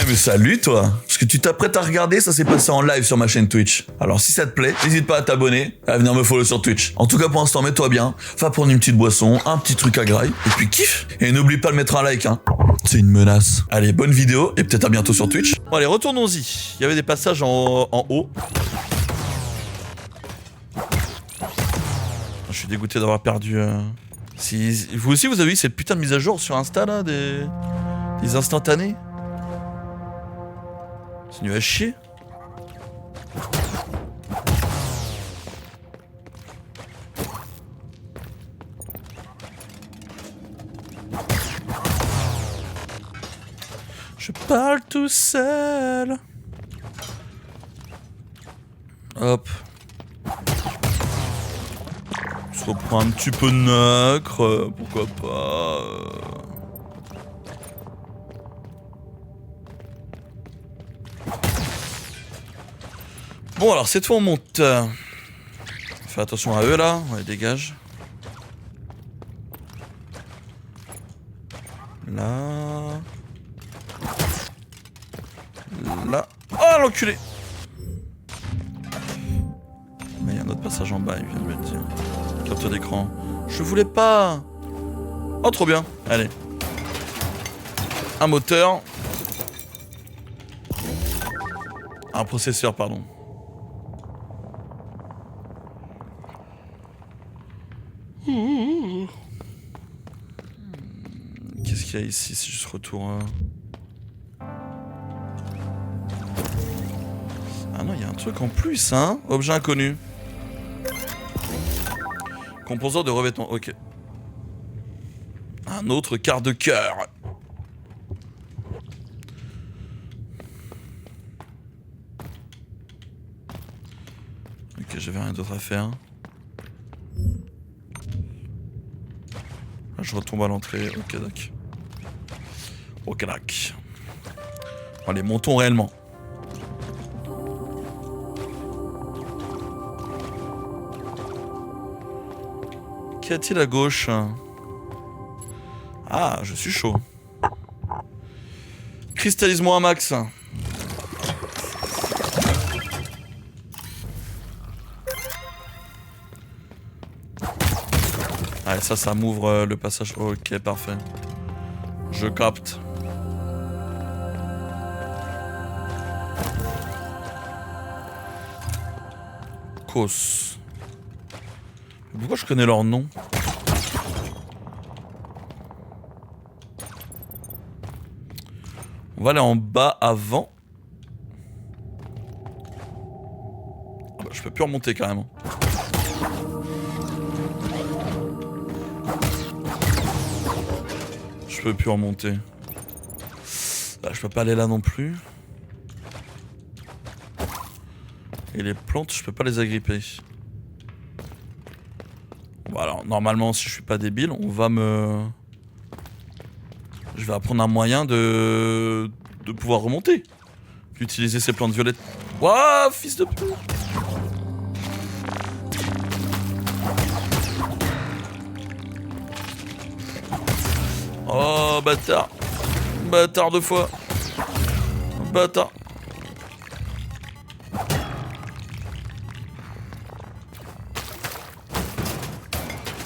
Eh mais salut toi. Ce que tu t'apprêtes à regarder, ça s'est passé en live sur ma chaîne Twitch. Alors si ça te plaît, n'hésite pas à t'abonner, à venir me follow sur Twitch. En tout cas pour l'instant, mets-toi bien, va prendre une petite boisson, un petit truc à graille, et puis kiffe. Et n'oublie pas de mettre un like, hein. C'est une menace. Allez, bonne vidéo, et peut-être à bientôt sur Twitch. Bon allez, retournons-y. Il y avait des passages en haut. Je suis dégoûté d'avoir perdu... Si vous aussi vous avez eu cette putain de mise à jour sur Insta là, des instantanés. C'est nul à chier. Je parle tout seul. Hop. On se reprend un petit peu de nacre, pourquoi pas. Bon alors cette fois on monte. Fais attention à eux là, ouais dégage. Là. Là. Oh l'enculé. Il y a un autre passage en bas, il vient de me le dire. Capture d'écran. Je voulais pas. Oh trop bien, allez. Un moteur. Un processeur, pardon. Qu'est-ce qu'il y a ici? C'est juste retour. Ah non, il y a un truc en plus, hein. Objet inconnu. Composant de revêtement, ok. Un autre quart de cœur. Ok, j'avais rien d'autre à faire. Là, je retombe à l'entrée, ok, d'accord. Ok, d'accord. Allez, montons réellement. Qu'y a-t-il à gauche? Ah, je suis chaud. Cristallise-moi un max. Allez, ça m'ouvre le passage. Ok, parfait. Je capte. Cos. Pourquoi je connais leur nom? On va aller en bas avant. Ah bah, je peux plus remonter carrément. Je peux plus remonter. Là, je peux pas aller là non plus. Et les plantes, je peux pas les agripper. Bon alors, normalement, si je suis pas débile, on va me... Je vais apprendre un moyen de pouvoir remonter. Utiliser ces plantes violettes. Wouah, fils de pute. Oh, bâtard. Bâtard deux fois. Bâtard.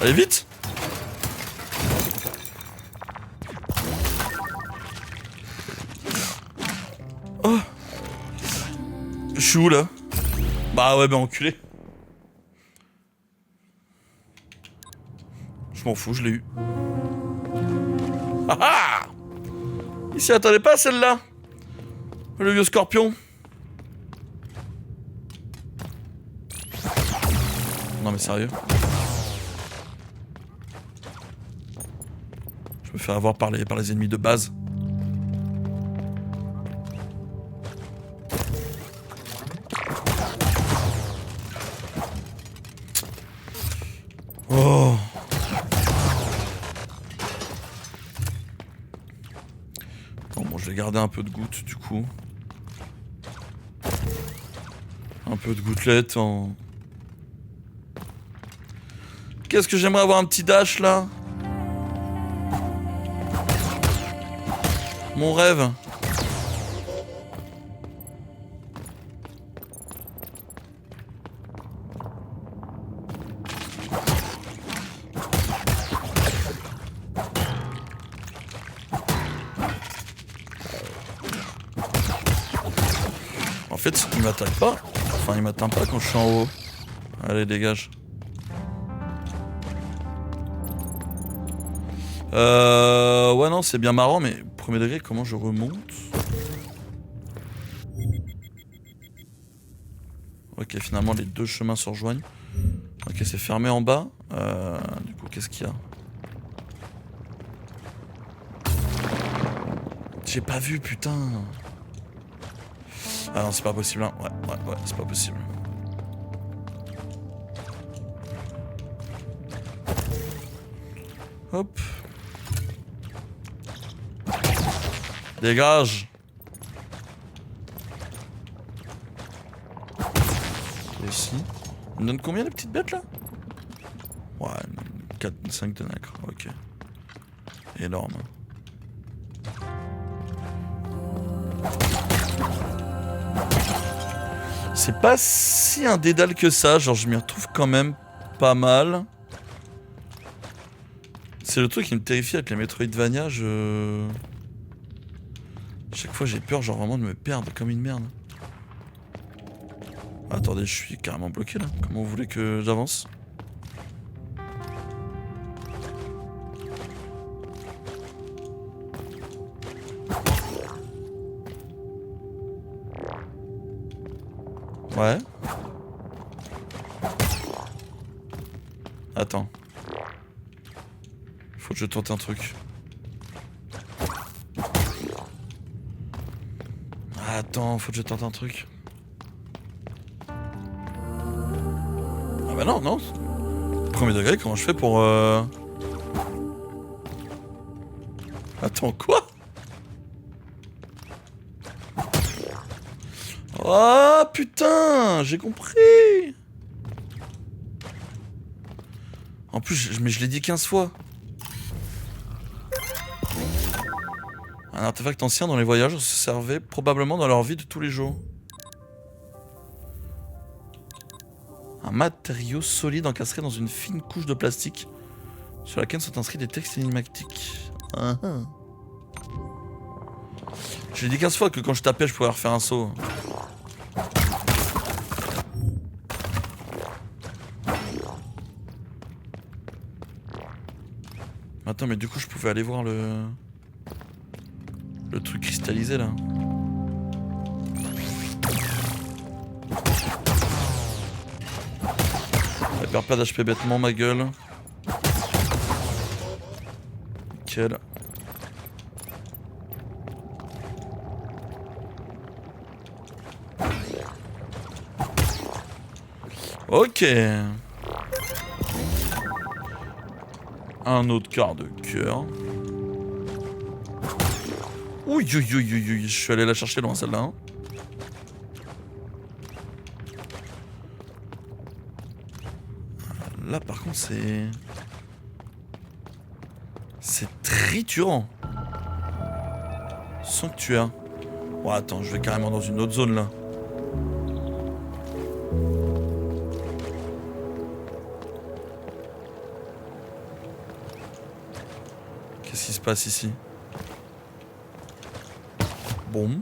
Allez, vite. Oh. Je suis où, là? Bah ouais, bah enculé. Je m'en fous, je l'ai eu. Ah ah! Il s'y attendait pas, celle-là. Le vieux scorpion. Non mais sérieux. Je me fais avoir par les ennemis de base. Oh. Bon, je vais garder un peu de gouttes du coup. Un peu de gouttelettes en... Qu'est-ce que j'aimerais avoir un petit dash là. Mon rêve. fait, il m'attaque pas. Enfin, il m'atteint pas quand je suis en haut. Allez, dégage. Ouais, non, c'est bien marrant, mais premier degré, comment je remonte? Ok, finalement, les deux chemins se rejoignent. Ok, c'est fermé en bas. Du coup, qu'est-ce qu'il y a? J'ai pas vu, putain. Ah non, c'est pas possible. Hein. Ouais, c'est pas possible. Hop. Dégage. Ici. Il me donne combien les petites bêtes là? Ouais, 4, 5 de nacre, ok. Énorme. C'est pas si un dédale que ça, genre je m'y retrouve quand même pas mal. C'est le truc qui me terrifie avec les Metroidvania, Chaque fois j'ai peur genre vraiment de me perdre comme une merde. Attendez, je suis carrément bloqué là. Comment vous voulez que j'avance? Ouais. Attends. Faut que je tente un truc. Attends, faut que je tente un truc. Ah bah non, non. Premier degré, comment je fais pour Attends, quoi? Oh putain, j'ai compris. En plus, je l'ai dit 15 fois. Un artefact ancien dont les voyageurs se servaient probablement dans leur vie de tous les jours. Un matériau solide encastré dans une fine couche de plastique sur laquelle sont inscrits des textes énigmatiques. Je l'ai dit 15 fois que quand je tapais, je pouvais refaire un saut. Attends, mais du coup, je pouvais aller voir le truc cristallisé là. Elle perd pas d'HP bêtement, ma gueule. Nickel. Ok. Un autre quart de cœur. Ouh, je suis allé la chercher loin celle-là. Hein. Là par contre c'est... C'est triturant. Sanctuaire. Oh attends, je vais carrément dans une autre zone là. Qu'est-ce qui se passe ici? Bon.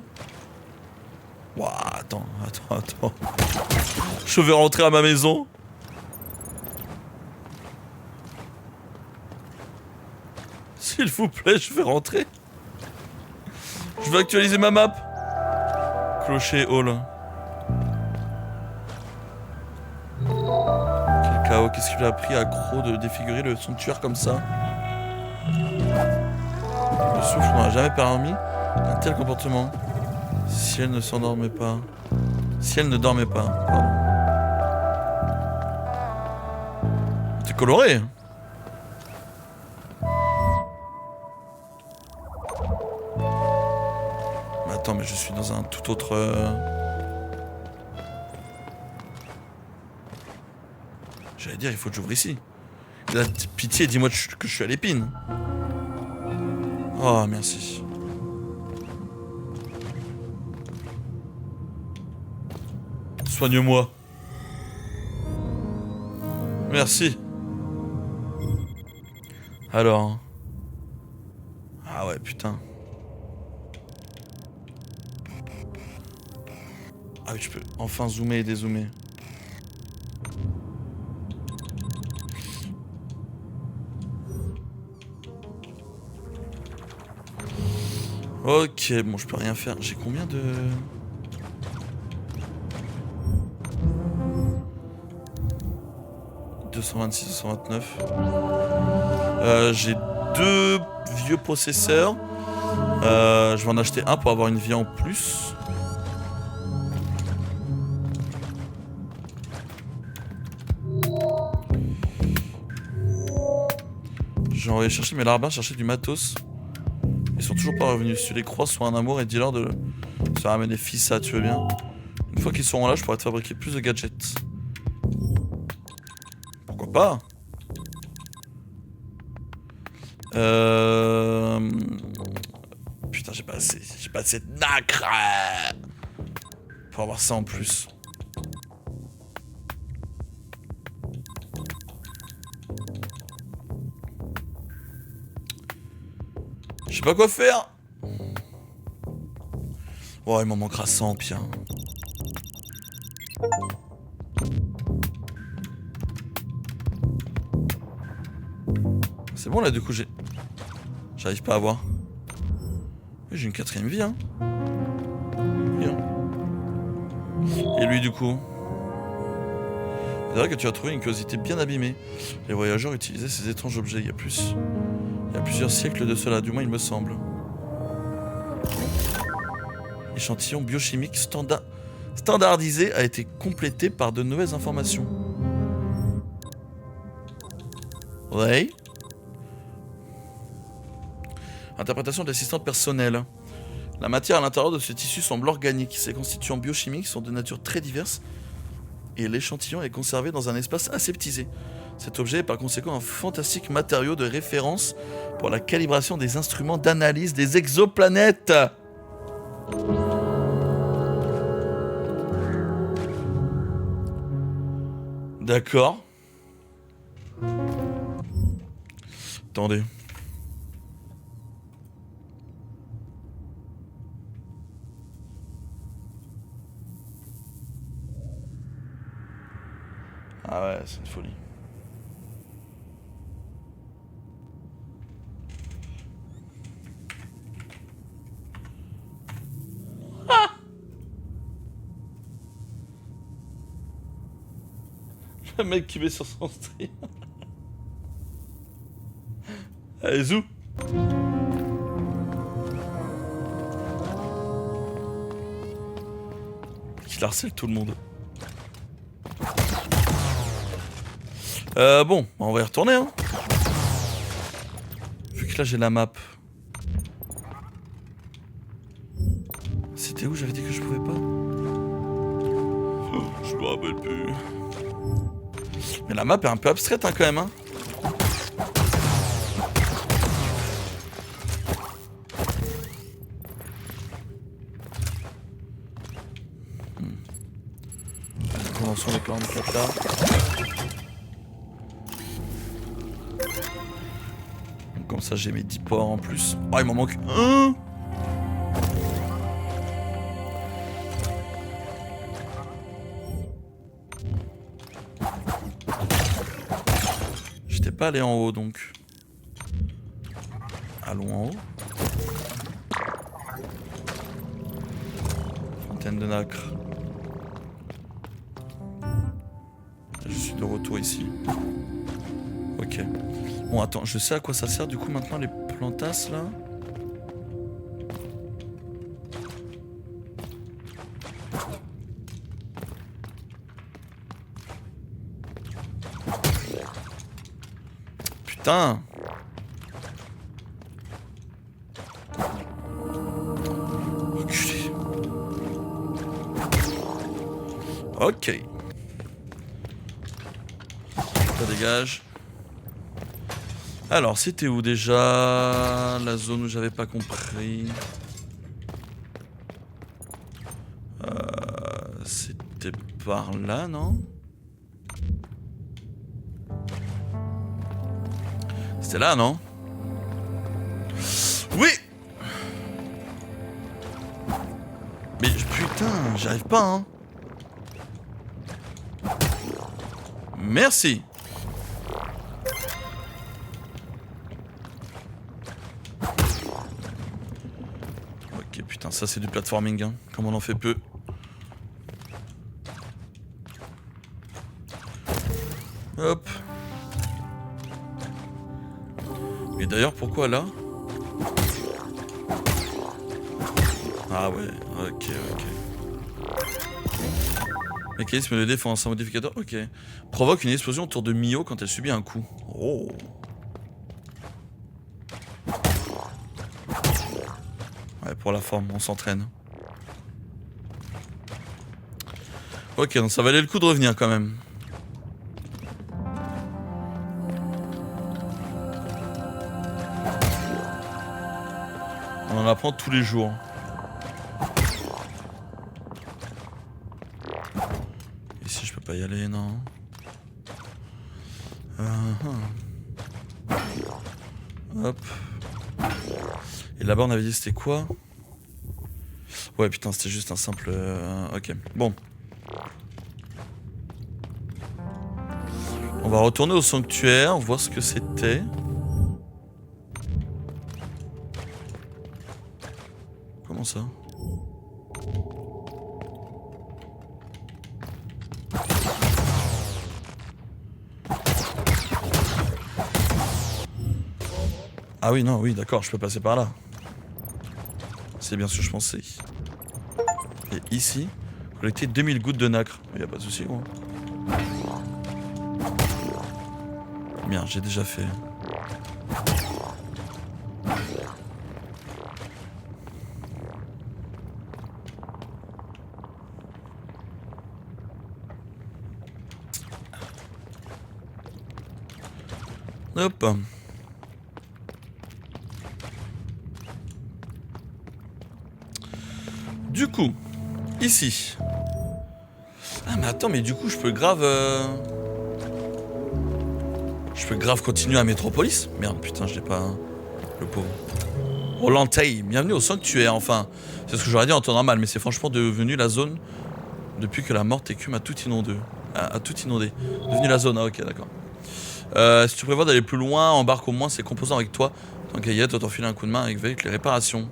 Ouah, attends. Je vais rentrer à ma maison. S'il vous plaît, je vais rentrer. Je vais actualiser ma map. Clocher hall. Quel chaos, qu'est-ce qu'il a appris à Gros de défigurer le sanctuaire comme ça? Le souffle n'aura jamais permis un tel comportement. Si elle ne s'endormait pas. Si elle ne dormait pas, pardon. C'est coloré. Mais attends, mais je suis dans un tout autre... J'allais dire, il faut que j'ouvre ici. Là, pitié, dis-moi que je suis à l'épine. Oh, merci. Soigne-moi. Merci. Alors. Ah ouais, putain. Ah oui, je peux enfin zoomer et dézoomer. Ok, bon, je peux rien faire. J'ai combien de... « 226, 229. J'ai 2 vieux processeurs. Je vais en acheter un pour avoir une vie en plus. Je vais envoyer chercher mes larbins, chercher du matos. Ils sont toujours pas revenus. Si tu les croises, sois un amour et dis-leur de se ramener fils, ça, tu veux bien. Une fois qu'ils seront là, je pourrai te fabriquer plus de gadgets. Pourquoi pas? Putain, j'ai pas assez de nacre pour avoir ça en plus. Je sais pas quoi faire. Oh, il m'en manquera 100, pire. C'est bon là, du coup, j'arrive pas à voir. J'ai une 4ème vie, hein. Bien. Et lui, du coup. C'est vrai que tu as trouvé une curiosité bien abîmée. Les voyageurs utilisaient ces étranges objets il y a plusieurs siècles de cela, du moins il me semble. L'échantillon biochimique standardisé a été complété par de nouvelles informations. Ouais. Interprétation de l'assistante personnelle. La matière à l'intérieur de ce tissu semble organique. Ses constituants biochimiques sont de nature très diverses et l'échantillon est conservé dans un espace aseptisé. Cet objet est par conséquent un fantastique matériau de référence pour la calibration des instruments d'analyse des exoplanètes. D'accord. Attendez. Ah ouais, c'est une folie. Ah, le mec qui met sur son stream. Allez, zou. Il harcèle tout le monde. Bon, on va y retourner, hein. Vu que là j'ai la map. C'était où j'avais dit que je pouvais pas? Je me rappelle plus. Mais la map est un peu abstraite, hein, quand même, hein. Commençons avec l'arme 4 là. Comme ça j'ai mes 10 ports en plus. Oh, il m'en manque un. J'étais pas allé en haut donc. Allons en haut. Fontaine de nacre. Je suis de retour ici. Ok. Bon, attends, je sais à quoi ça sert du coup maintenant les plantasses là. Putain. Enculé. Ok. Ça dégage. Alors, c'était où déjà? La zone où j'avais pas compris. C'était par là, non? C'était là, non? Oui! Mais putain, j'arrive pas, hein. Merci. Ok, putain, ça c'est du platforming, hein. Comme on en fait peu. Hop. Mais d'ailleurs, pourquoi là? Ah ouais, ok. Mécanisme de défense, un modificateur, ok. Provoque une explosion autour de Mio quand elle subit un coup. Oh. Ouais, pour la forme, on s'entraîne. Ok, donc ça valait le coup de revenir quand même. On en apprend tous les jours. Ici, je peux pas y aller, non. Hop. Et là-bas, on avait dit c'était quoi? Ouais, putain, c'était juste un simple... Ok, bon. On va retourner au sanctuaire, voir ce que c'était. Comment ça? Ah oui, non, oui, d'accord, je peux passer par là. C'est bien ce que je pensais. Et ici, collecter 2000 gouttes de nacre. Il n'y a pas de souci, gros. Bien, j'ai déjà fait. Hop. Du coup, ici. Ah mais attends, mais du coup je peux grave... Je peux grave continuer à Métropolis. Merde, putain, je l'ai pas... Le pauvre. Roland Tay, bienvenue au sanctuaire, enfin. C'est ce que j'aurais dit en temps normal, mais c'est franchement devenu la zone depuis que la morte écume a tout inondé. A tout inondé. Devenu la zone, ah ok, d'accord. Si tu prévois d'aller plus loin, embarque au moins ses composants avec toi. Tant qu'à y être, autant filer un coup de main avec les réparations.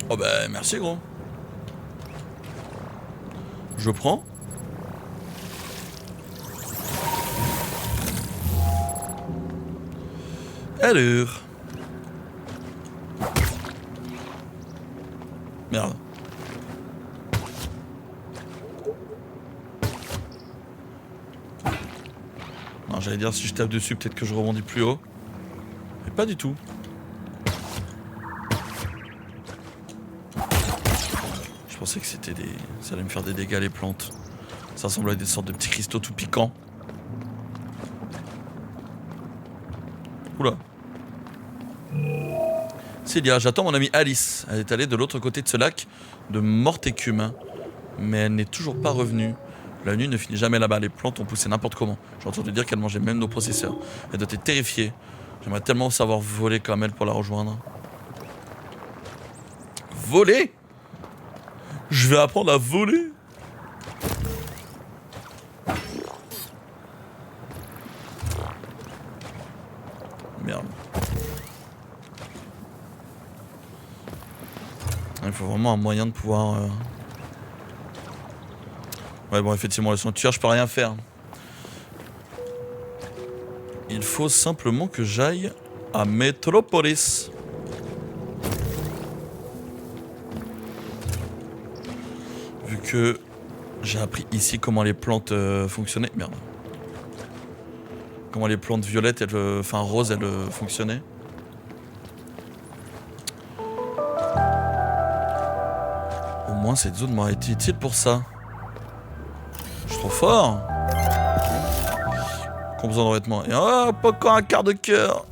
Oh bah merci gros. Je prends. Alors. Merde. Non, j'allais dire si je tape dessus, peut-être que je rebondis plus haut. Mais pas du tout. Je pensais que c'était des... Ça allait me faire des dégâts les plantes. Ça ressemble à des sortes de petits cristaux tout piquants. Oula. Célia, j'attends mon amie Alice. Elle est allée de l'autre côté de ce lac de morte écume. Mais elle n'est toujours pas revenue. La nuit ne finit jamais là-bas. Les plantes ont poussé n'importe comment. J'ai entendu dire qu'elle mangeait même nos processeurs. Elle doit être terrifiée. J'aimerais tellement savoir voler comme elle pour la rejoindre. Voler? Je vais apprendre à voler. Merde. Il faut vraiment un moyen de pouvoir... Ouais bon effectivement le sanctuaire je peux rien faire. Il faut simplement que j'aille à Metropolis. Vu que j'ai appris ici comment les plantes fonctionnaient. Merde. Comment les plantes violettes, enfin roses, elles fonctionnaient. Au moins cette zone m'aurait été utile pour ça. Je suis trop fort. Composant de vêtements. Et hop, encore un quart de cœur.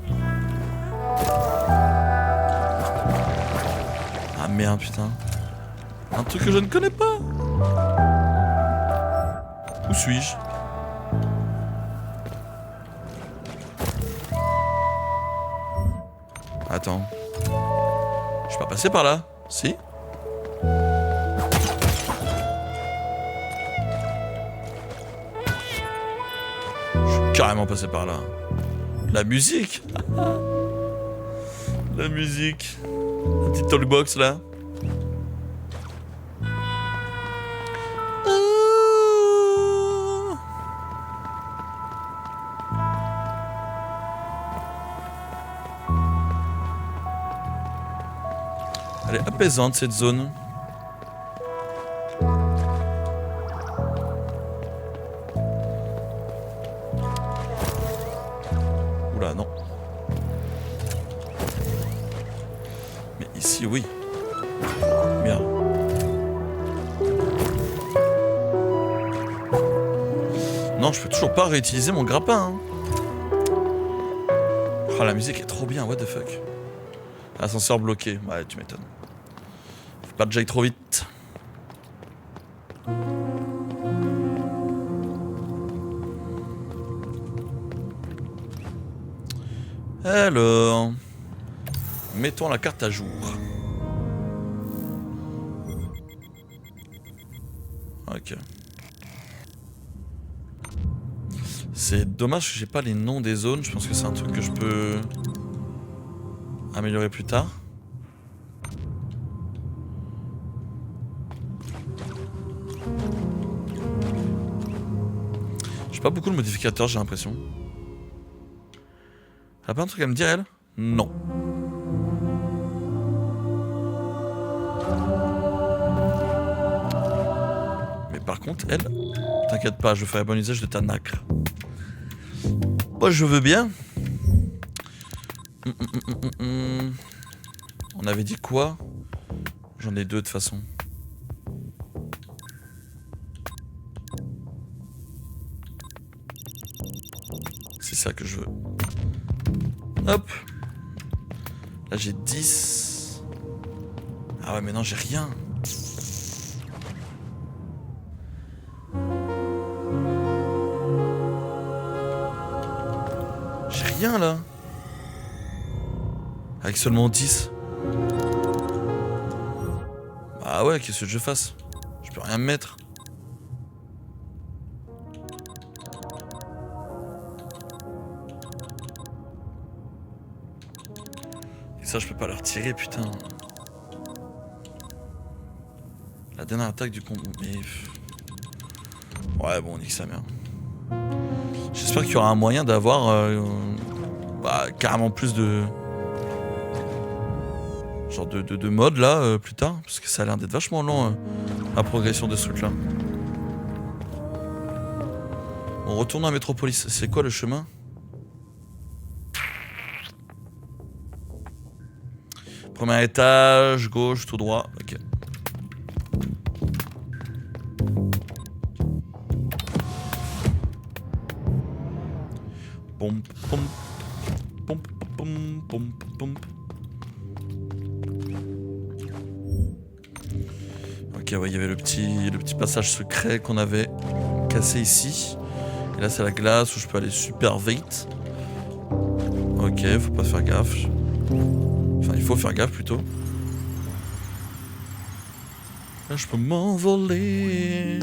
Ah merde, putain. Un truc que je ne connais pas. Où suis-je? Attends. Je peux pas passer par là? Si? carrément passer par là. La musique. La musique. La petite talkbox là. Elle est apaisante cette zone. Oula, non. Mais ici, oui. Merde. Non, je peux toujours pas réutiliser mon grappin. Hein. Oh, la musique est trop bien, what the fuck. Ascenseur bloqué, ouais, tu m'étonnes. Faut pas que j'aille trop vite. Alors, mettons la carte à jour. Ok. C'est dommage que j'ai pas les noms des zones. Je pense que c'est un truc que je peux améliorer plus tard. J'ai pas beaucoup de modificateurs, j'ai l'impression. Elle a pas un truc à me dire, elle? Non. Mais par contre, elle... T'inquiète pas, je ferai bon usage de ta nacre. Moi, je veux bien. On avait dit quoi? J'en ai deux de toute façon. C'est ça que je veux. Hop. Là j'ai 10. Ah ouais mais non j'ai rien. J'ai rien là. Avec seulement 10. Bah ouais, qu'est-ce que je fasse? Je peux rien me mettre. Et ça, je peux pas le retirer, putain. La dernière attaque du combo. Mais... Ouais, bon, nique sa mère. J'espère qu'il y aura un moyen d'avoir carrément plus de... Genre de mode là plus tard. Parce que ça a l'air d'être vachement lent la progression de ce truc là. On retourne à Métropolis. C'est quoi le chemin? Premier étage, gauche, tout droit. Ok. Pom pom pom pom pom pom. Ok, ouais, il y avait le petit passage secret qu'on avait cassé ici. Et là, c'est la glace où je peux aller super vite. Ok, faut pas faire gaffe. Enfin, il faut faire gaffe plutôt. Là, je peux m'envoler.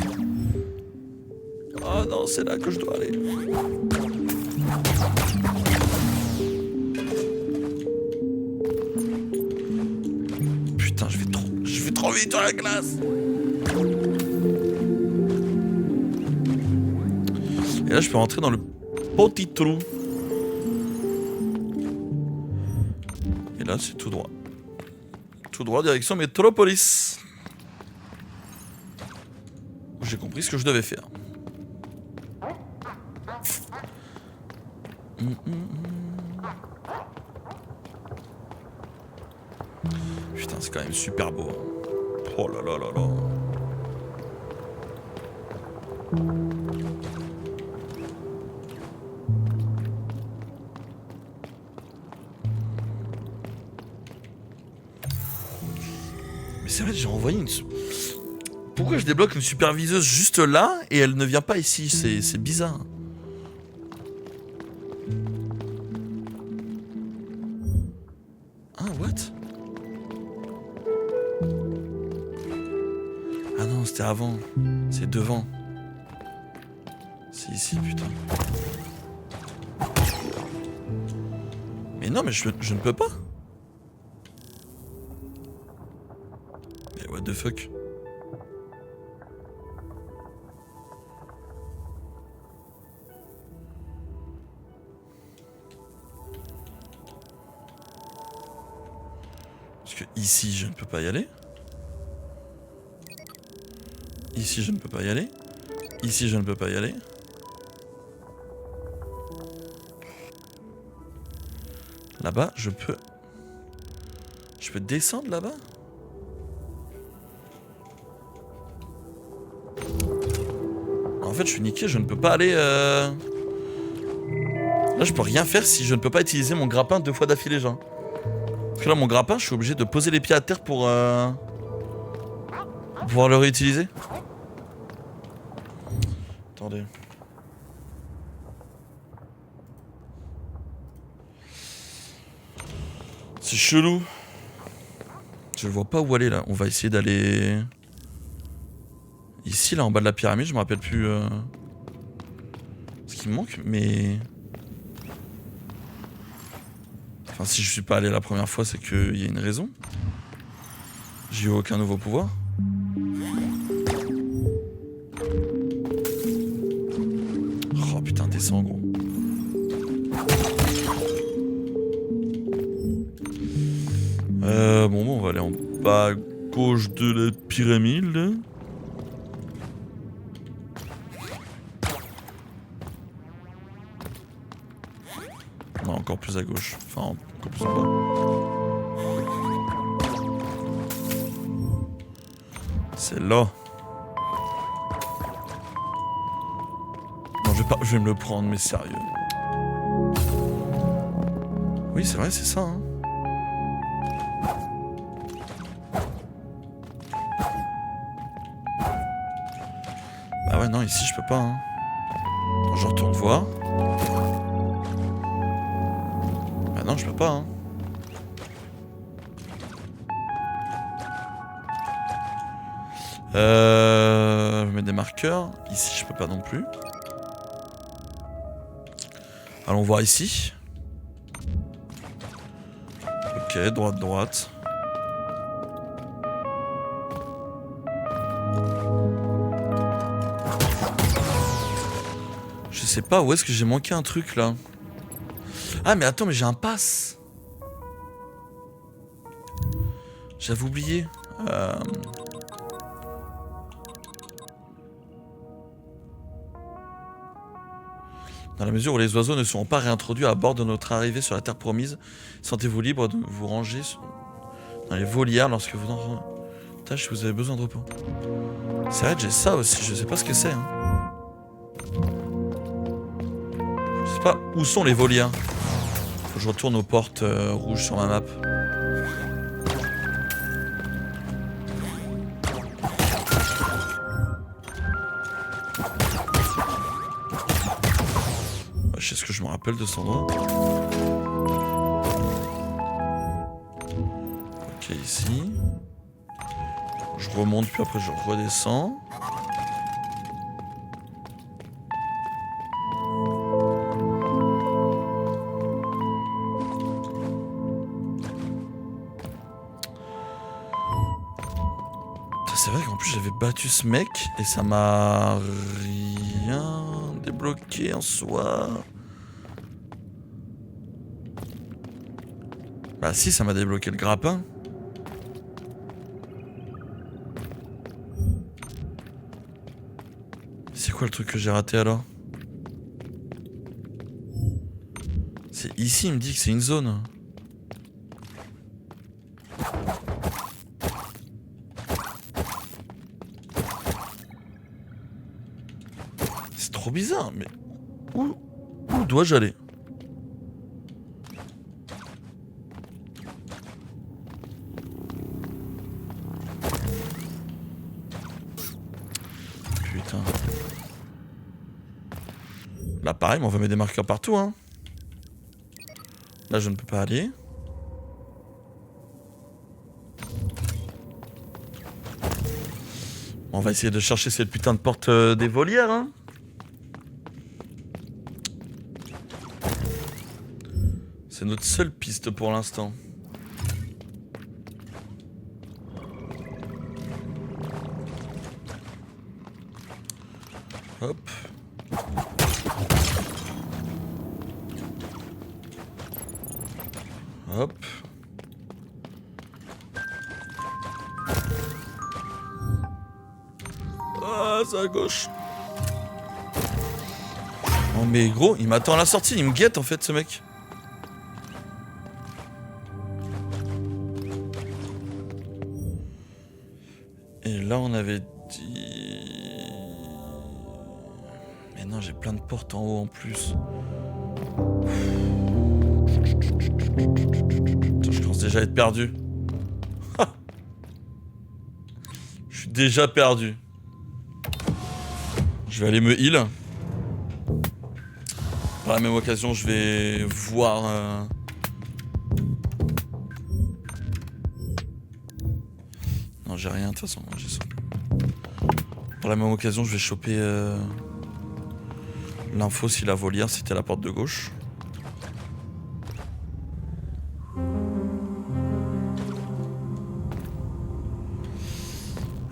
Oh non, c'est là que je dois aller. Putain, je vais trop vite sur la glace. Et là, je peux rentrer dans le petit trou. Et là, c'est tout droit. Tout droit, direction Métropolis. J'ai compris ce que je devais faire. Putain, c'est quand même super beau. Oh là là là là. Mais c'est vrai, j'ai envoyé une... Pourquoi je débloque une superviseuse juste là et elle ne vient pas ici? C'est bizarre. Ah, what? Ah non, c'était avant. C'est devant. C'est ici, putain. Non, mais je ne peux pas. Mais what the fuck? Parce que ici, je ne peux pas y aller. Ici, je ne peux pas y aller. Ici, je ne peux pas y aller. Là-bas, je peux... Je peux descendre là-bas? En fait, je suis niqué, je ne peux pas aller... Là, je peux rien faire si je ne peux pas utiliser mon grappin 2 fois d'affilée, genre. Parce que là, mon grappin, je suis obligé de poser les pieds à terre pour pouvoir le réutiliser. Attendez. C'est chelou. Je vois pas où aller là. On va essayer d'aller... Ici, là, en bas de la pyramide, je me rappelle plus ce qui me manque, mais... Enfin, si je suis pas allé la première fois, c'est qu'il y a une raison. J'ai eu aucun nouveau pouvoir. Oh putain, descends gros. Bon, on va aller en bas à gauche de la pyramide. Là. Non, encore plus à gauche. Enfin, encore plus en bas. C'est là. Non, je vais me le prendre, mais sérieux. Oui, c'est vrai, c'est ça. Hein. Bah ouais, non, ici, je peux pas. Hein. Attends, je retourne voir. Bah non, je peux pas. Hein. Je vais mettre des marqueurs. Ici, je peux pas non plus. Allons voir ici. Ok, droite. Je sais pas, où est-ce que j'ai manqué un truc là? Ah mais attends, mais j'ai un pass. J'avais oublié. Dans la mesure où les oiseaux ne seront pas réintroduits à bord de notre arrivée sur la Terre promise, sentez-vous libre de vous ranger dans les volières lorsque vous en tâche si vous avez besoin de repos. C'est vrai que j'ai ça aussi, je sais pas ce que c'est. Hein. Je sais pas où sont les volières. Faut que je retourne aux portes rouges sur ma map. Je sais ce que je me rappelle de cet endroit. Ok, ici. Je remonte, puis après je redescends. C'est vrai qu'en plus j'avais battu ce mec et ça m'a rien débloqué en soi. Bah si, ça m'a débloqué le grappin. C'est quoi le truc que j'ai raté alors? C'est ici, il me dit que c'est une zone. C'est trop bizarre, mais où dois-je aller? Putain. Là pareil, mais on va mettre des marqueurs partout, hein. Là je ne peux pas aller. On va essayer de chercher cette putain de porte des volières, hein. C'est notre seule piste pour l'instant. Hop. Hop. Ah, c'est à gauche. Oh mais gros, il m'attend à la sortie, il me guette en fait ce mec. Et là on avait dit... Mais non, j'ai plein de portes en haut en plus. Putain, je commence déjà à être perdu. Je suis déjà perdu. Je vais aller me heal. Par la même occasion, je vais voir... Non, j'ai rien de toute façon. J'ai ça. Par la même occasion, je vais choper l'info si la volière c'était à la porte de gauche.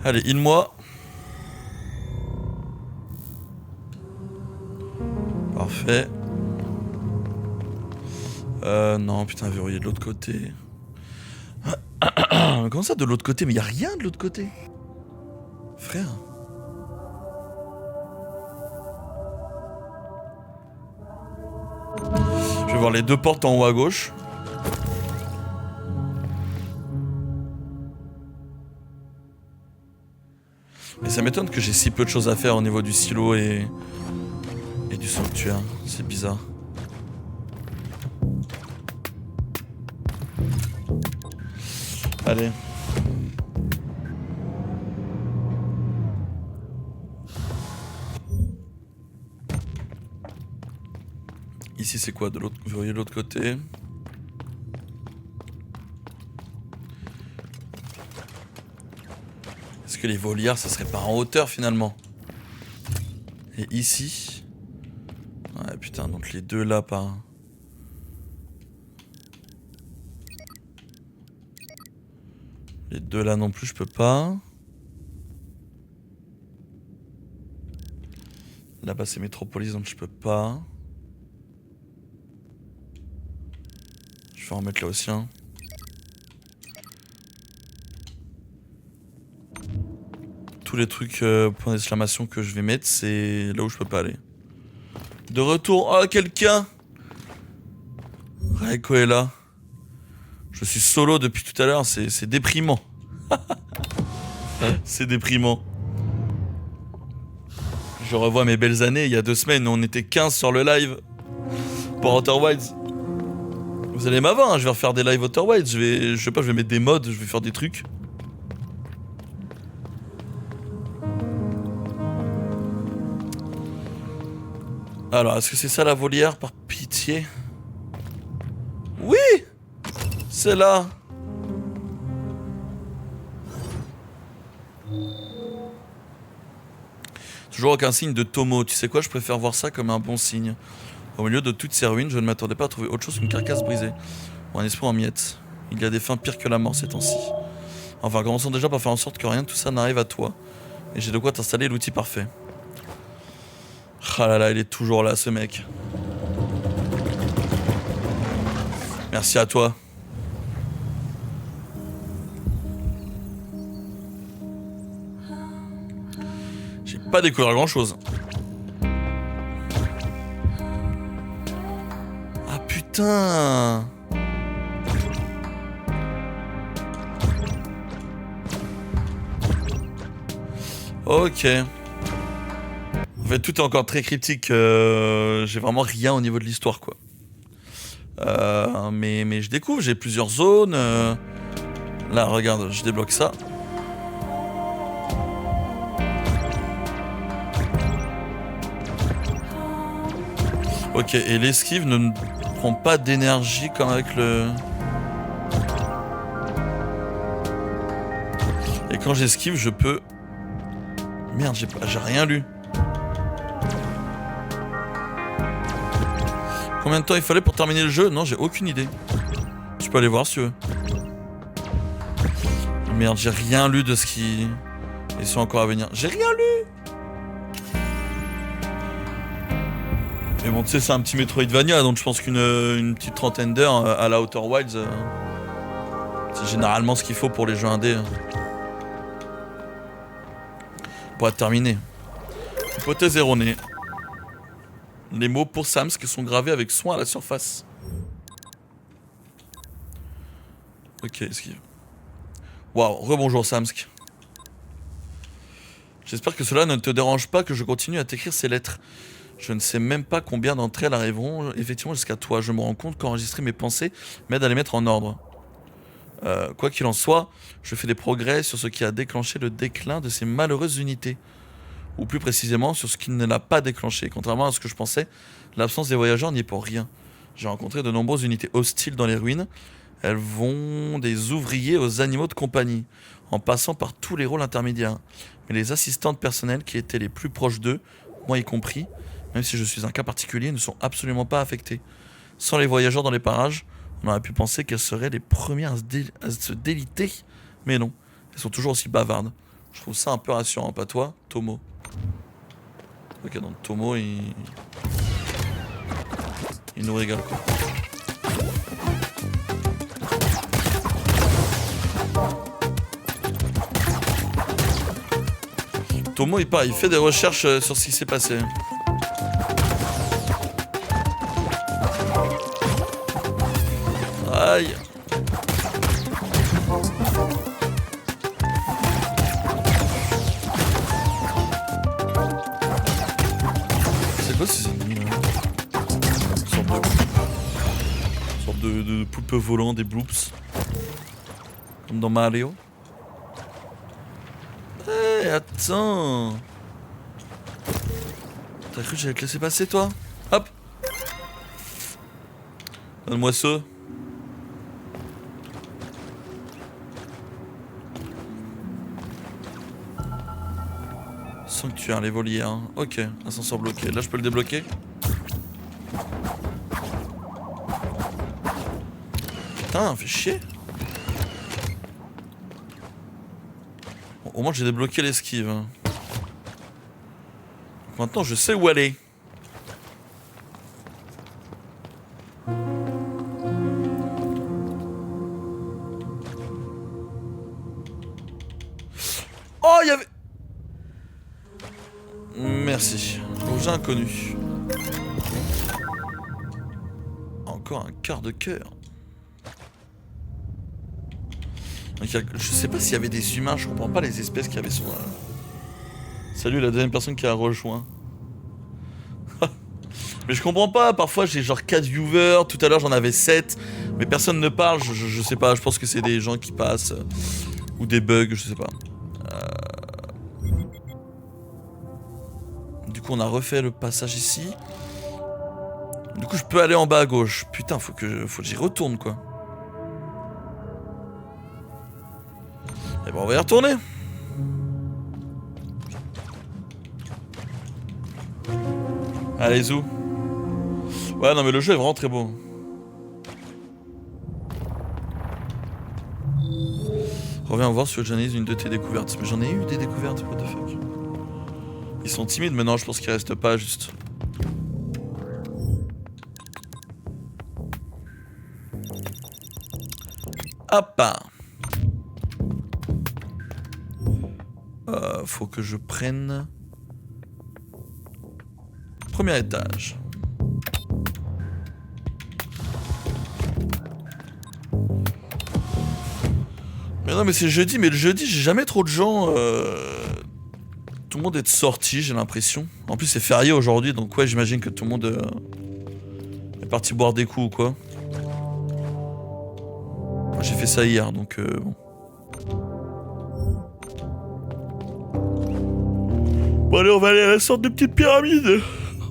Allez, heal-moi. Parfait. Non, putain, verrouillé de l'autre côté. Comment ça de l'autre côté? Mais y a rien de l'autre côté. Frère. Je vais voir les deux portes en haut à gauche. Mais ça m'étonne que j'ai si peu de choses à faire au niveau du silo et du sanctuaire. C'est bizarre. Allez. Ici c'est quoi de l'autre? Vous voyez de l'autre côté. Est-ce que les volières ça serait pas en hauteur finalement? Et ici. Ouais putain, donc les deux là pas. Les deux là non plus je peux pas. Là-bas c'est Métropolis donc je peux pas. Je vais en mettre là aussi un. Tous les trucs point d'exclamation que je vais mettre c'est là où je peux pas aller. De retour. Oh quelqu'un. Reiko est là. Je suis solo depuis tout à l'heure, c'est déprimant. C'est déprimant. Je revois mes belles années, il y a 2 semaines, on était 15 sur le live pour Outer Wilds. Vous allez m'avoir, hein, je vais refaire des lives Outer Wilds, je sais pas, je vais mettre des mods, je vais faire des trucs. Alors, est-ce que c'est ça la volière, par pitié? Oui! C'est là. Toujours aucun signe de Tomo. Tu sais quoi, je préfère voir ça comme un bon signe. Au milieu de toutes ces ruines, je ne m'attendais pas à trouver autre chose qu'une carcasse brisée. Ou un esprit en miettes. Il y a des fins pires que la mort ces temps-ci. Enfin, commençons déjà par faire en sorte que rien de tout ça n'arrive à toi. Et j'ai de quoi t'installer l'outil parfait. Ah là là, il est toujours là ce mec. Merci à toi. J'ai pas découvert grand chose. Ah putain. Ok. En fait, tout est encore très cryptique. J'ai vraiment rien au niveau de l'histoire, quoi. Mais je découvre, j'ai plusieurs zones. Là, regarde, je débloque ça. Ok, et l'esquive ne prend pas d'énergie comme avec le... Et quand j'esquive, je peux... Merde, j'ai rien lu. Combien de temps il fallait pour terminer le jeu? Non, j'ai aucune idée. Tu peux aller voir si tu veux. Merde, j'ai rien lu de ce qui... Ils sont encore à venir. J'ai rien lu. Mais bon, tu sais, c'est un petit Metroidvania, donc je pense qu'une petite trentaine d'heures à la Outer Wilds, c'est généralement ce qu'il faut pour les jeux indés. Pour être terminé. Hypothèse erronée. Les mots pour Samsk sont gravés avec soin à la surface. Ok, esquive. Waouh, rebonjour Samsk. J'espère que cela ne te dérange pas que je continue à t'écrire ces lettres. Je ne sais même pas combien d'entre elles arriveront effectivement jusqu'à toi. Je me rends compte qu'enregistrer mes pensées m'aide à les mettre en ordre. Quoi qu'il en soit, je fais des progrès sur ce qui a déclenché le déclin de ces malheureuses unités. Ou plus précisément sur ce qui ne l'a pas déclenché. Contrairement à ce que je pensais, l'absence des voyageurs n'y est pour rien. J'ai rencontré de nombreuses unités hostiles dans les ruines. Elles vont des ouvriers aux animaux de compagnie, en passant par tous les rôles intermédiaires. Mais les assistantes personnelles qui étaient les plus proches d'eux, moi y compris, même si je suis un cas particulier, ne sont absolument pas affectées. Sans les voyageurs dans les parages, on aurait pu penser qu'elles seraient les premières à se déliter. Mais non, elles sont toujours aussi bavardes. Je trouve ça un peu rassurant, pas toi, Tomo? Ok, donc Tomo, il nous régale, quoi. Tomo, il fait des recherches sur ce qui s'est passé. Aïe. C'est quoi ces ennemis là? Une sorte de poulpe volant, des bloops. Comme dans Mario. Hey, attends. T'as cru que j'allais te laisser passer, toi? Hop. Donne-moi ça. Sanctuaire, les volières. Hein. Ok, ascenseur bloqué. Là, je peux le débloquer. Putain, fait chier. Bon, au moins, j'ai débloqué l'esquive. Hein. Maintenant, je sais où aller. Oh, il y avait... Merci. Objet inconnu. Encore un quart de cœur. Je sais pas s'il y avait des humains, je comprends pas les espèces qui avaient son... Salut la deuxième personne qui a rejoint. Mais je comprends pas, parfois j'ai genre 4 viewers, tout à l'heure j'en avais 7, mais personne ne parle, je sais pas, je pense que c'est des gens qui passent, ou des bugs, je sais pas. Du coup on a refait le passage ici. Du coup je peux aller en bas à gauche. Putain, faut que j'y retourne quoi. Et ben on va y retourner. Allez zou. Ouais non mais le jeu est vraiment très beau. Reviens voir si j'en ai une de tes découvertes. Mais j'en ai eu des découvertes, what the fuck. Ils sont timides maintenant, je pense qu'ils restent pas juste. Hop. Faut que je prenne... Premier étage. Mais non mais c'est jeudi, mais le jeudi j'ai jamais trop de gens... Tout le monde est sorti, j'ai l'impression. En plus c'est férié aujourd'hui, donc ouais j'imagine que tout le monde est parti boire des coups ou quoi. Moi, j'ai fait ça hier, donc bon. Bon allez, on va aller à la sorte de petite pyramide.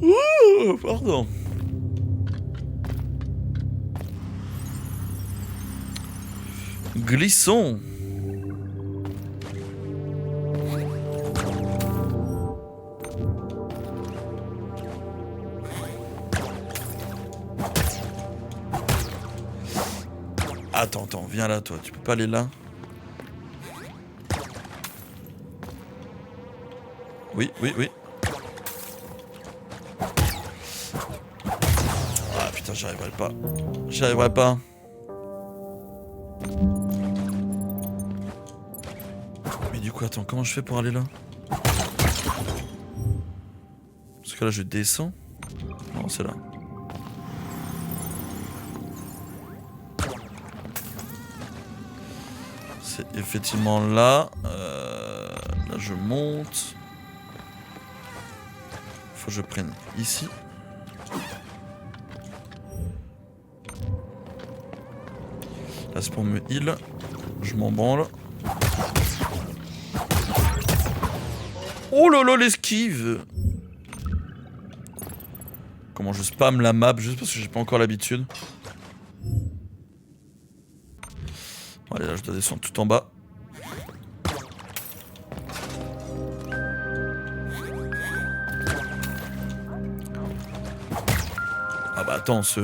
Ouh, pardon. Glissons. attends, viens là, toi. Tu peux pas aller là? Oui. Ah putain, j'y arriverai pas. Mais du coup, attends, comment je fais pour aller là? Parce que là, je descends. Non, c'est là. C'est effectivement là. Là, je monte. Faut que je prenne ici. Là, c'est pour me heal. Je m'en branle. Oh là là, l'esquive! Comment je spam la map juste parce que j'ai pas encore l'habitude. Bon, allez, là, je dois descendre tout en bas. Ah bah attends, on se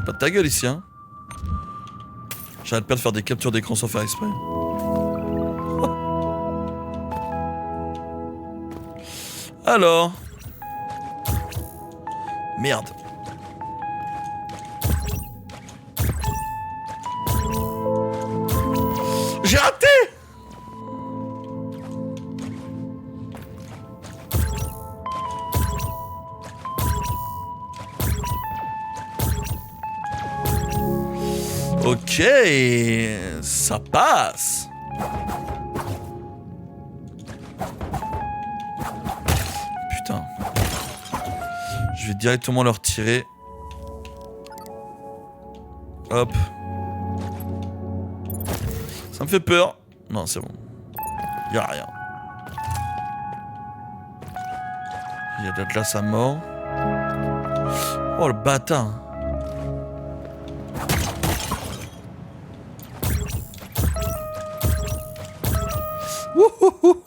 pas de ta gueule ici, hein. J'arrête pas de faire des captures d'écran sans faire exprès. Alors. Merde. J'ai raté! Ok, ça passe. Putain. Je vais directement leur tirer. Hop. Ça me fait peur. Non, c'est bon. Y'a rien. Il y a de la glace à mort. Oh le bâtard. Wouhouhou.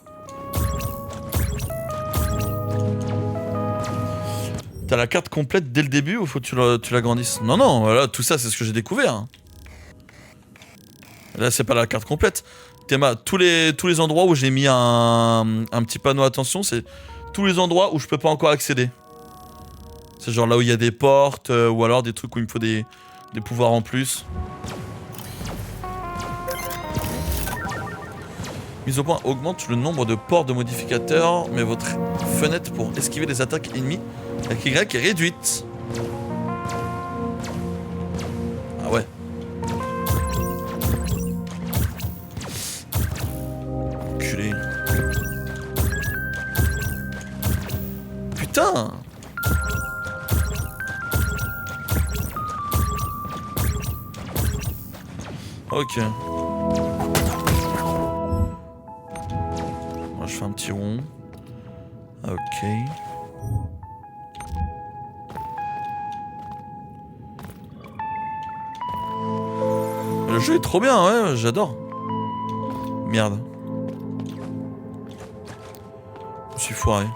T'as la carte complète dès le début ou faut que tu l'agrandisses? Non, non, voilà, tout ça c'est ce que j'ai découvert. Là c'est pas la carte complète. Théma, tous les endroits où j'ai mis un petit panneau attention, c'est tous les endroits où je peux pas encore accéder. C'est genre là où il y a des portes ou alors des trucs où il me faut des pouvoirs en plus. Mise au point augmente le nombre de ports de modificateurs, mais votre fenêtre pour esquiver les attaques ennemies avec Y est réduite. Ah ouais. Enculé. Putain. Ok. Moi je fais un petit rond. Ok. Le jeu est trop bien, ouais, j'adore. Merde. Je me suis foiré.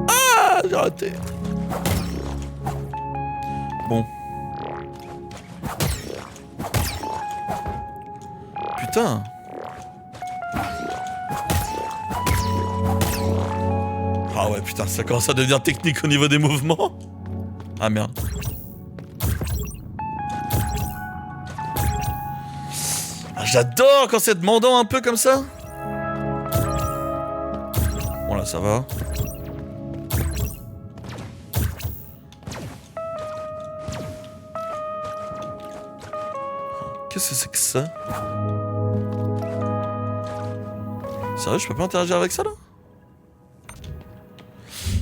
Ah, j'ai raté. Bon. Putain. Ah ouais, putain, ça commence à devenir technique au niveau des mouvements. Ah merde. Ah, j'adore quand c'est demandant un peu comme ça. Bon là, ça va. Qu'est-ce que c'est que ça? Sérieux, je peux pas interagir avec ça là?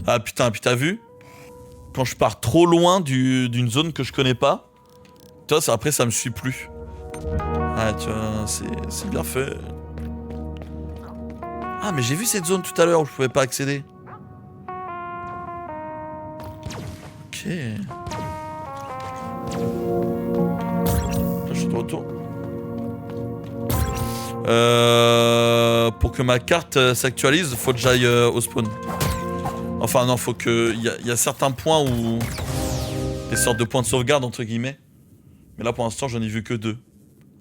Ah putain, puis t'as vu? Quand je pars trop loin d'une zone que je connais pas, tu vois, après ça me suit plus. Ah tu vois, c'est bien fait. Ah mais j'ai vu cette zone tout à l'heure où je pouvais pas accéder. Ok. Là, je suis de retour. Pour que ma carte s'actualise, faut que j'aille au spawn. Enfin non, faut que... Il y a certains points où... Des sortes de points de sauvegarde entre guillemets. Mais là pour l'instant j'en ai vu que 2.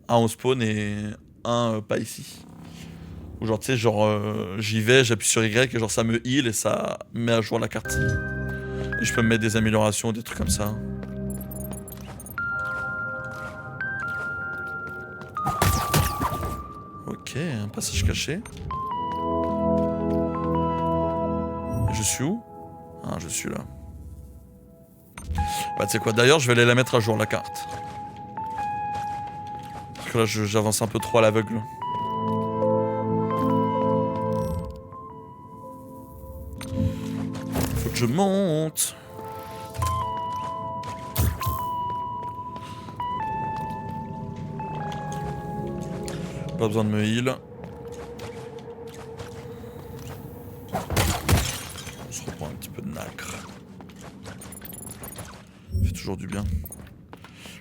Un au spawn et un pas ici. Ou genre tu sais genre j'y vais, j'appuie sur Y et genre ça me heal et ça met à jour la carte. Et je peux me mettre des améliorations, des trucs comme ça. Ok, un passage caché. Et je suis où? Ah, je suis là. Bah tu sais quoi, d'ailleurs je vais aller la mettre à jour la carte. Parce que là j'avance un peu trop à l'aveugle. Faut que je monte. Pas besoin de me heal. On se reprend un petit peu de nacre. Ça fait toujours du bien.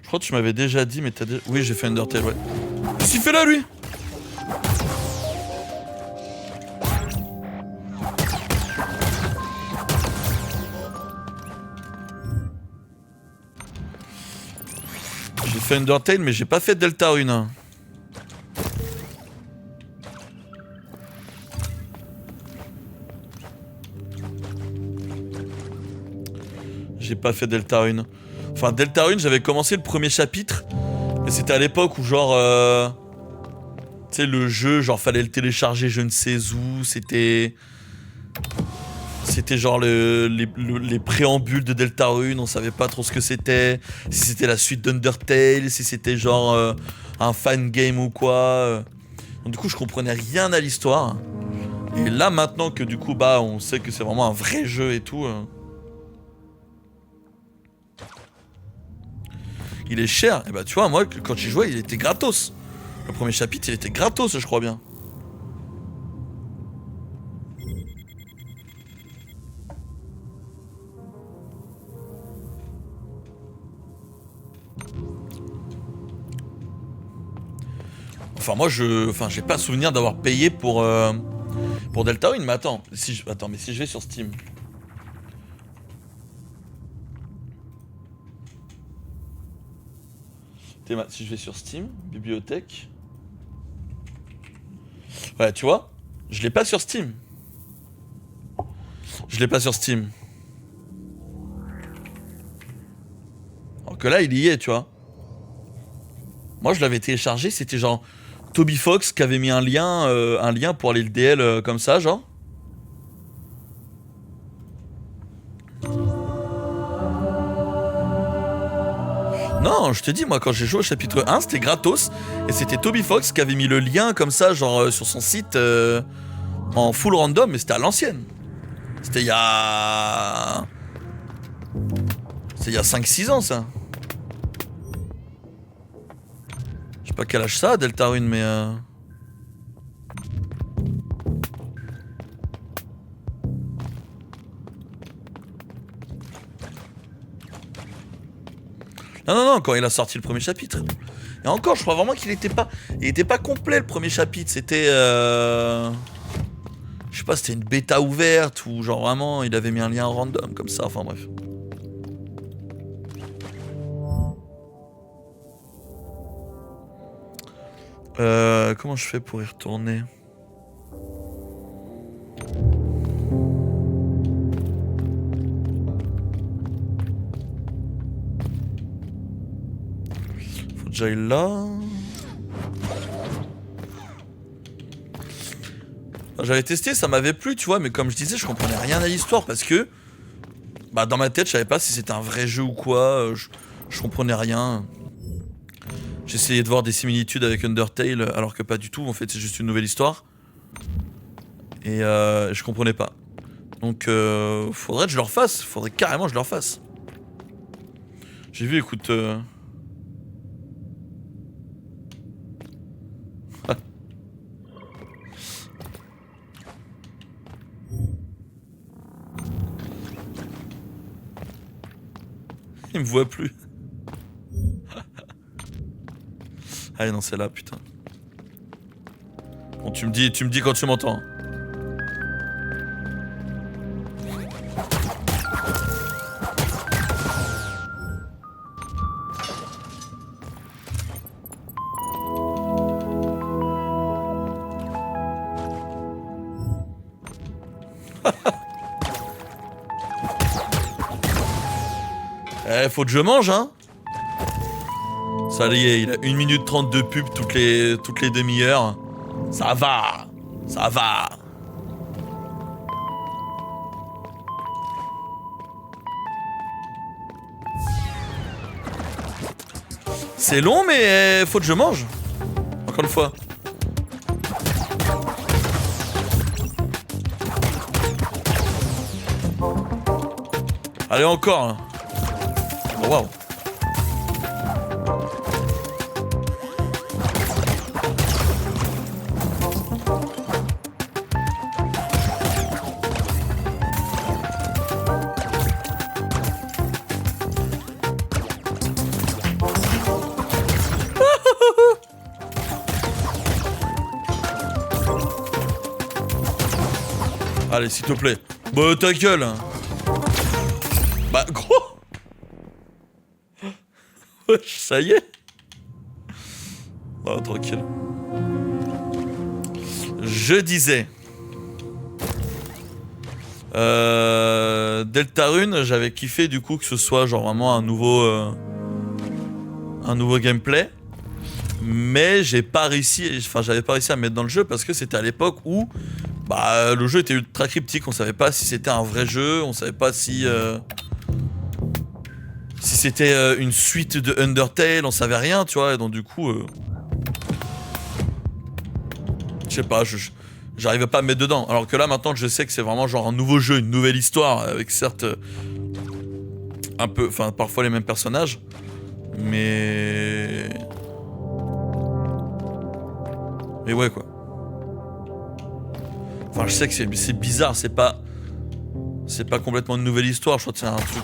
Je crois que tu m'avais déjà dit, mais t'as déjà... Oui, j'ai fait Undertale, ouais. Qu'est-ce qu'il fait là, lui? J'ai fait Undertale, mais j'ai pas fait Deltarune. Hein. J'ai pas fait Deltarune. Enfin, Deltarune, j'avais commencé le premier chapitre. Mais c'était à l'époque où genre... Tu sais, le jeu, genre fallait le télécharger je ne sais où. C'était genre les préambules de Deltarune. On savait pas trop ce que c'était. Si c'était la suite d'Undertale. Si c'était genre un fan game ou quoi. Donc, du coup, je comprenais rien à l'histoire. Et là, maintenant que du coup, bah, on sait que c'est vraiment un vrai jeu et tout... Il est cher. Et bah tu vois, moi quand j'y jouais, il était gratos. Le premier chapitre, il était gratos, je crois bien. Enfin moi j'ai pas souvenir d'avoir payé pour Deltarune, mais attends, mais si je vais sur Steam. Si je vais sur Steam, bibliothèque. Ouais, tu vois, je l'ai pas sur Steam. Je l'ai pas sur Steam. Alors que là, il y est, tu vois. Moi, je l'avais téléchargé, c'était genre Toby Fox qui avait mis un lien pour aller le DL comme ça, genre. Non, je te dis, moi, quand j'ai joué au chapitre 1, c'était gratos. Et c'était Toby Fox qui avait mis le lien comme ça, genre sur son site en full random, mais c'était à l'ancienne. C'était il y a... C'était il y a 5-6 ans, ça. Je sais pas quel âge ça a, Deltarune, mais... Non, quand il a sorti le premier chapitre. Et encore, je crois vraiment qu'il était pas... Il était pas complet, le premier chapitre. C'était... Je sais pas, c'était une bêta ouverte, ou genre vraiment, il avait mis un lien random, comme ça, enfin bref. Comment je fais pour y retourner ? Faut que j'aille là. J'avais testé, ça m'avait plu, tu vois, mais comme je disais, je comprenais rien à l'histoire parce que... Bah dans ma tête, je savais pas si c'était un vrai jeu ou quoi, je comprenais rien. J'essayais de voir des similitudes avec Undertale, alors que pas du tout, en fait c'est juste une nouvelle histoire. Et je comprenais pas. Donc faudrait que je le refasse, faudrait carrément que je le refasse. J'ai vu, écoute... Il me voit plus. Ah non, c'est là, putain. Bon, tu me dis quand tu m'entends. Faut que je mange, hein. Ça y est, il a 1 minute 30 de pub toutes les demi-heures. Ça va. Ça va. C'est long, mais faut que je mange. Encore une fois. Allez, encore. Hein. Oh, waouh. Allez, s'il te plaît. Bah, ta gueule. Hein. Bah, gros. Wesh, ça y est. Oh, tranquille. Je disais. Deltarune, j'avais kiffé du coup que ce soit genre vraiment un nouveau gameplay. Mais j'ai pas réussi, enfin j'avais pas réussi à me mettre dans le jeu parce que c'était à l'époque où bah, le jeu était ultra cryptique, on savait pas si c'était un vrai jeu, on savait pas si c'était une suite de Undertale, on savait rien, tu vois, et donc du coup, je sais pas, j'arrivais pas à me mettre dedans. Alors que là maintenant je sais que c'est vraiment genre un nouveau jeu, une nouvelle histoire, avec certes un peu, enfin parfois les mêmes personnages, mais ouais quoi. Enfin, je sais que c'est bizarre, c'est pas complètement une nouvelle histoire. Je crois que c'est un truc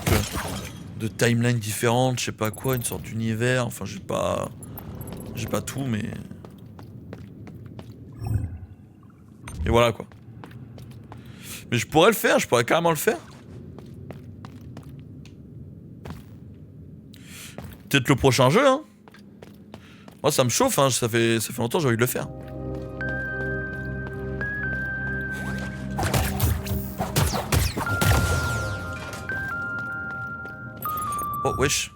de timeline différente, je sais pas quoi, une sorte d'univers. Enfin, j'ai pas tout, mais et voilà quoi. Mais je pourrais le faire, je pourrais carrément le faire. Peut-être le prochain jeu, hein. Moi, ça me chauffe, hein. Ça fait longtemps que j'ai envie de le faire. Oh, wesh.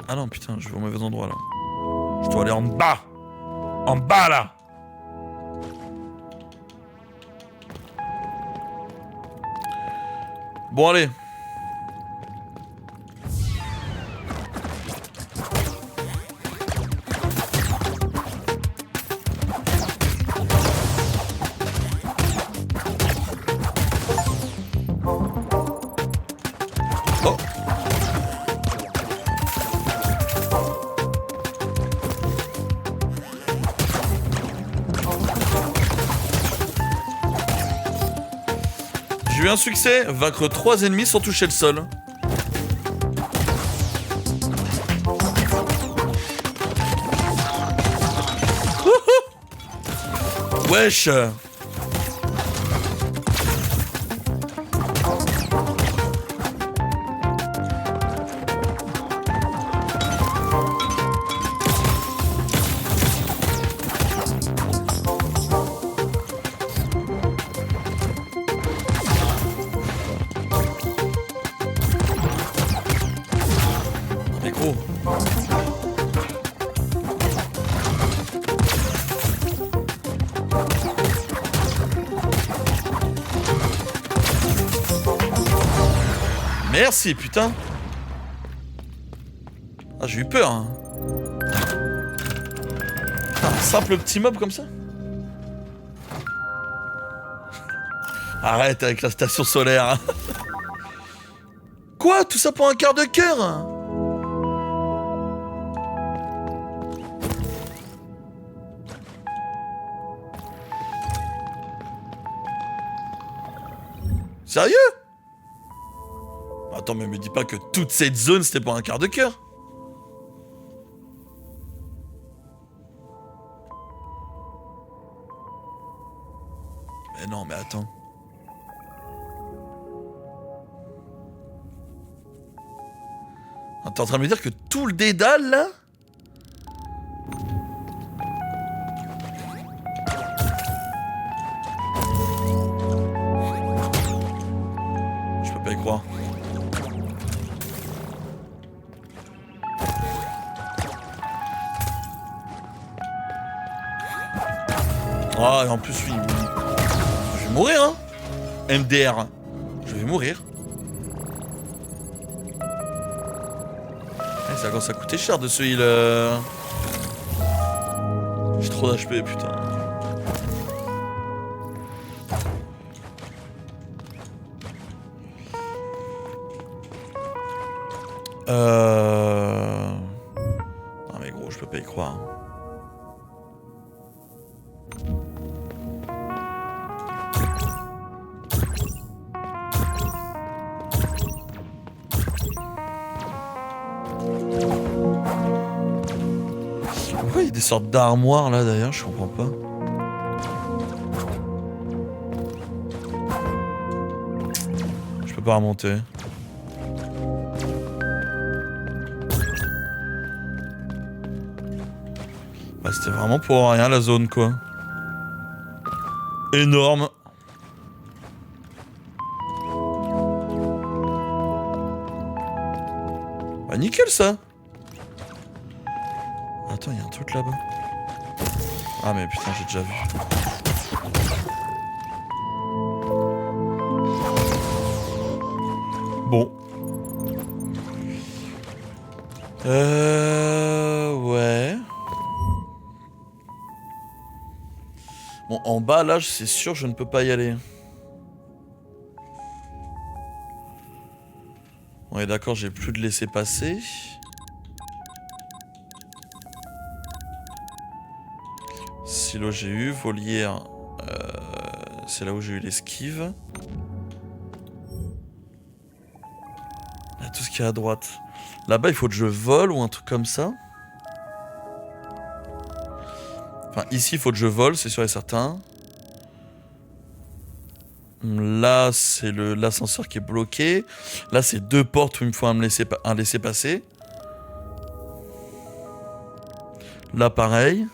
Ah non, putain, je vais au mauvais endroit, là. Je dois aller en bas. En bas, là. Bon, allez. Oh. J'ai eu un succès, vaincre 3 ennemis sans toucher le sol. Wouhou. Wesh. Merci, putain. Ah, j'ai eu peur, hein. Un simple petit mob comme ça. Arrête avec la station solaire. Quoi? Tout ça pour un quart de cœur? Sérieux? Attends, mais me dis pas que toute cette zone c'était pour un quart de cœur. Mais non, mais attends. T'es en train de me dire que tout le dédale là? Ah, et en plus, oui. Je vais mourir, hein. MDR. Je vais mourir. Eh, ça commence à coûter cher de ce heal. J'ai trop d'HP, putain. Non mais gros, je peux pas y croire. Pourquoi il y a des sortes d'armoires là d'ailleurs, je comprends pas. Je peux pas remonter. Bah c'était vraiment pour rien la zone quoi. Énorme. Bah nickel ça. Attends, il y a un truc là-bas. Ah mais putain, j'ai déjà vu. Bon. Ouais. Bon, en bas, là, c'est sûr, je ne peux pas y aller. On est d'accord, j'ai plus de laisser passer. Silo j'ai eu, volière, c'est là où j'ai eu l'esquive. Il y a tout ce qu'il y a à droite. Là-bas, il faut que je vole ou un truc comme ça. Enfin, ici, il faut que je vole, c'est sûr et certain. Là, c'est l'ascenseur qui est bloqué. Là, c'est deux portes où il me faut un laisser passer. Là, pareil.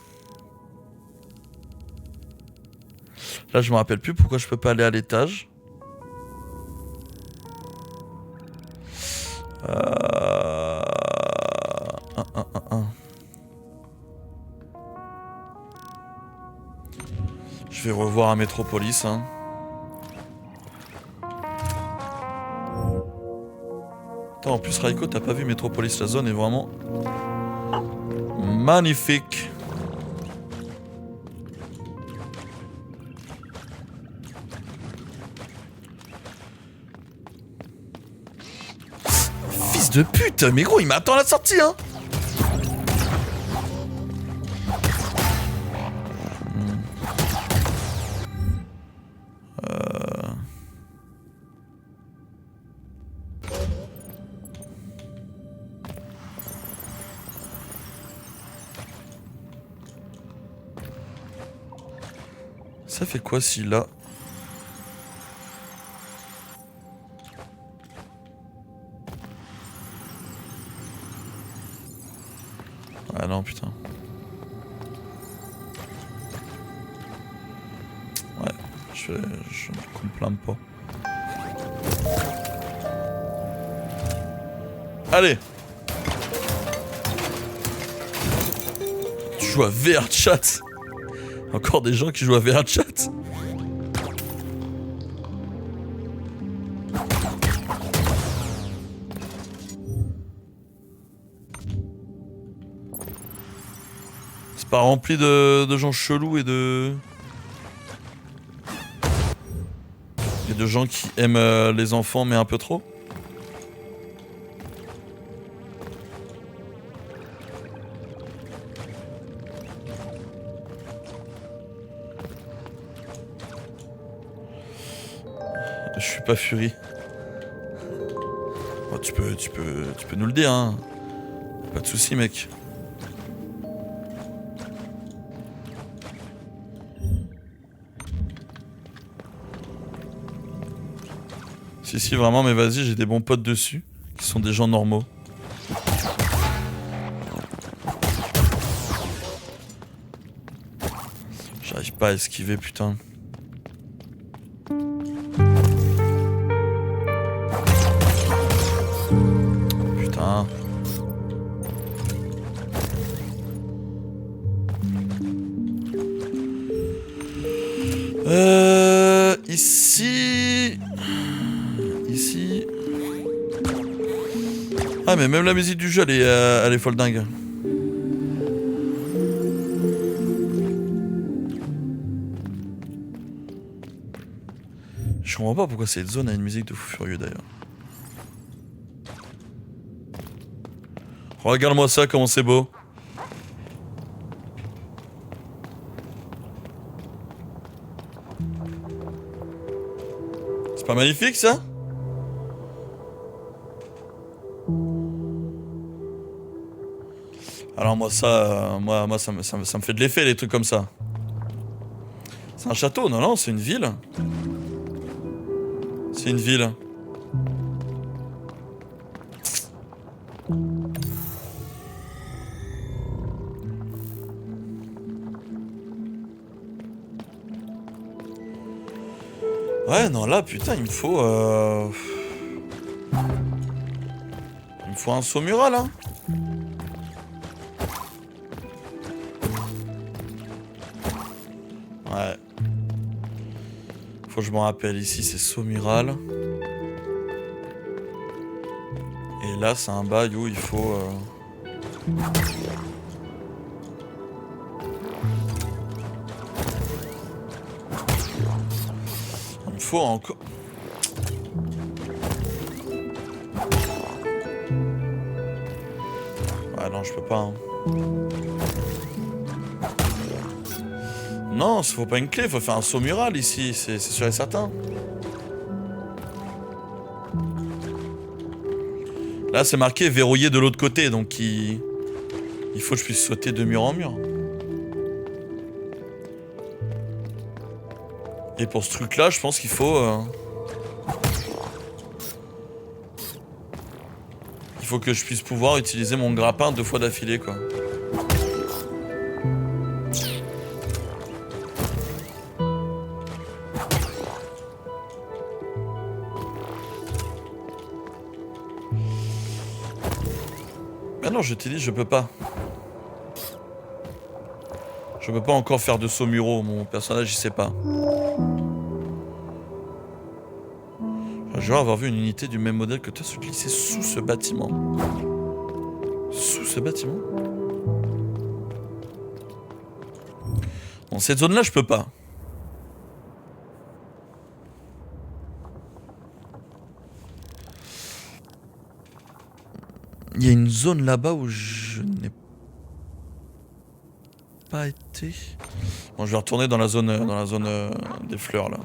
Là, je me rappelle plus pourquoi je peux pas aller à l'étage. Je vais revoir à Métropolis. Hein. Attends, en plus, Raiko, t'as pas vu Métropolis, la zone est vraiment magnifique. Fils de pute, mais gros, il m'attend à la sortie, hein. Ça fait quoi si là... Ah non, putain. Ouais, je me complains pas. Allez. Tu joues à VR Chat. Encore des gens qui jouent à VR Chat. C'est pas rempli de gens chelous et de gens qui aiment les enfants mais un peu trop. Je suis pas Fury. Oh, tu peux nous le dire, hein. Pas de soucis, mec. Si, vraiment, mais vas-y, j'ai des bons potes dessus, qui sont des gens normaux. J'arrive pas à esquiver, putain. Putain. Ici... Ici... Ah mais même la musique du jeu elle est folle dingue. Je comprends pas pourquoi cette zone a une musique de fou furieux d'ailleurs. Regarde-moi ça, comment c'est beau. C'est pas magnifique ça? Alors moi ça, ça me fait de l'effet les trucs comme ça. C'est un château, non, c'est une ville. C'est une ville. Ouais, non, là, putain, il me faut... Il me faut un saut mural, hein. Ouais. Faut que je m'en rappelle, ici, c'est saut mural. Et là, c'est un bail où il faut... Il me faut encore... Ouais, non, je peux pas, hein. Non, faut pas une clé, faut faire un saut mural ici, c'est sûr et certain. Là, c'est marqué verrouillé de l'autre côté, donc il faut que je puisse sauter de mur en mur. Et pour ce truc-là, je pense qu'il faut... Il faut que je puisse pouvoir utiliser mon grappin 2 fois d'affilée, quoi. Ah non, je t'ai dit, je peux pas. Je peux pas encore faire de sauts muraux, mon personnage il sait pas. Je dois avoir vu une unité du même modèle que toi se glisser sous ce bâtiment. Sous ce bâtiment? Bon, cette zone-là, je peux pas. Il y a une zone là-bas où je n'ai pas été. Bon, je vais retourner dans la zone des fleurs là.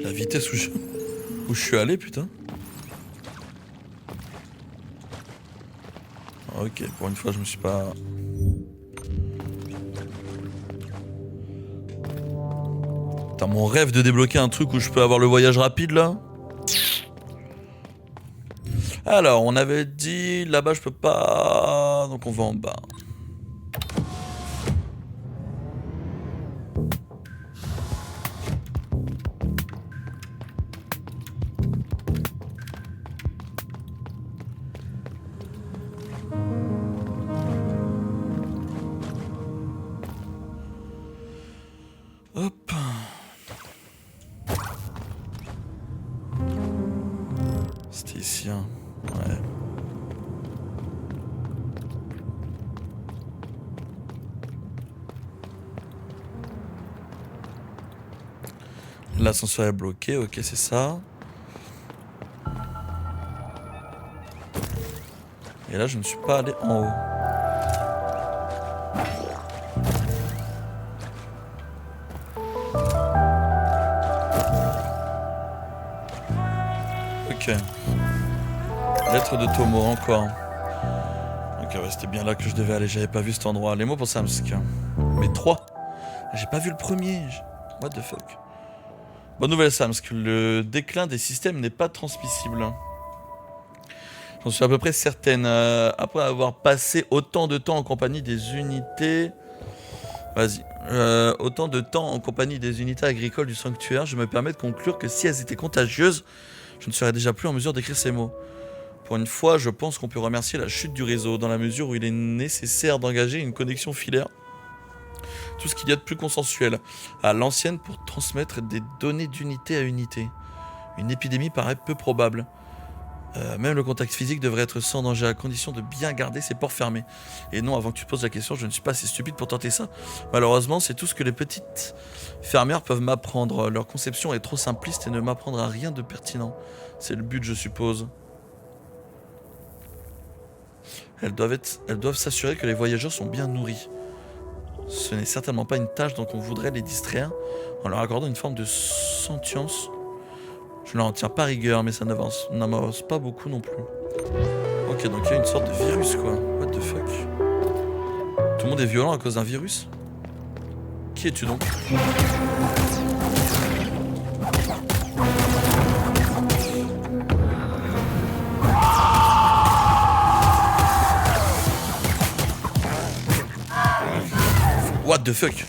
La vitesse où je suis allé, putain. Ok, pour une fois, je me suis pas... Putain, mon rêve de débloquer un truc où je peux avoir le voyage rapide, là. Alors, on avait dit... Là-bas, je peux pas... Donc, on va en bas. Hop. C'était ici, hein. Ouais. L'ascenseur est bloqué, ok, c'est ça. Et là, je ne suis pas allé en haut. Ok. Lettre de Tomo, encore. Ok, ouais, c'était bien là que je devais aller. J'avais pas vu cet endroit. Les mots pour Samsk. Mais 3. J'ai pas vu le premier. What the fuck. Bonne nouvelle, Samsk. Le déclin des systèmes n'est pas transmissible. J'en suis à peu près certaine. Après avoir passé autant de temps en compagnie des unités... Vas-y. Autant de temps en compagnie des unités agricoles du sanctuaire, je me permets de conclure que si elles étaient contagieuses, je ne serais déjà plus en mesure d'écrire ces mots. Pour une fois, je pense qu'on peut remercier la chute du réseau, dans la mesure où il est nécessaire d'engager une connexion filaire. Tout ce qu'il y a de plus consensuel à l'ancienne pour transmettre des données d'unité à unité. Une épidémie paraît peu probable. Même le contact physique devrait être sans danger à condition de bien garder ses ports fermés. Et non, avant que tu poses la question, je ne suis pas assez stupide pour tenter ça. Malheureusement, c'est tout ce que les petites fermières peuvent m'apprendre. Leur conception est trop simpliste et ne m'apprendra rien de pertinent. C'est le but, je suppose. Elles doivent s'assurer que les voyageurs sont bien nourris. Ce n'est certainement pas une tâche dont on voudrait les distraire en leur accordant une forme de sentience. Je n'en tiens pas rigueur, mais ça n'avance pas beaucoup non plus. Ok, donc il y a une sorte de virus, quoi. What the fuck? Tout le monde est violent à cause d'un virus? Qui es-tu donc? What the fuck?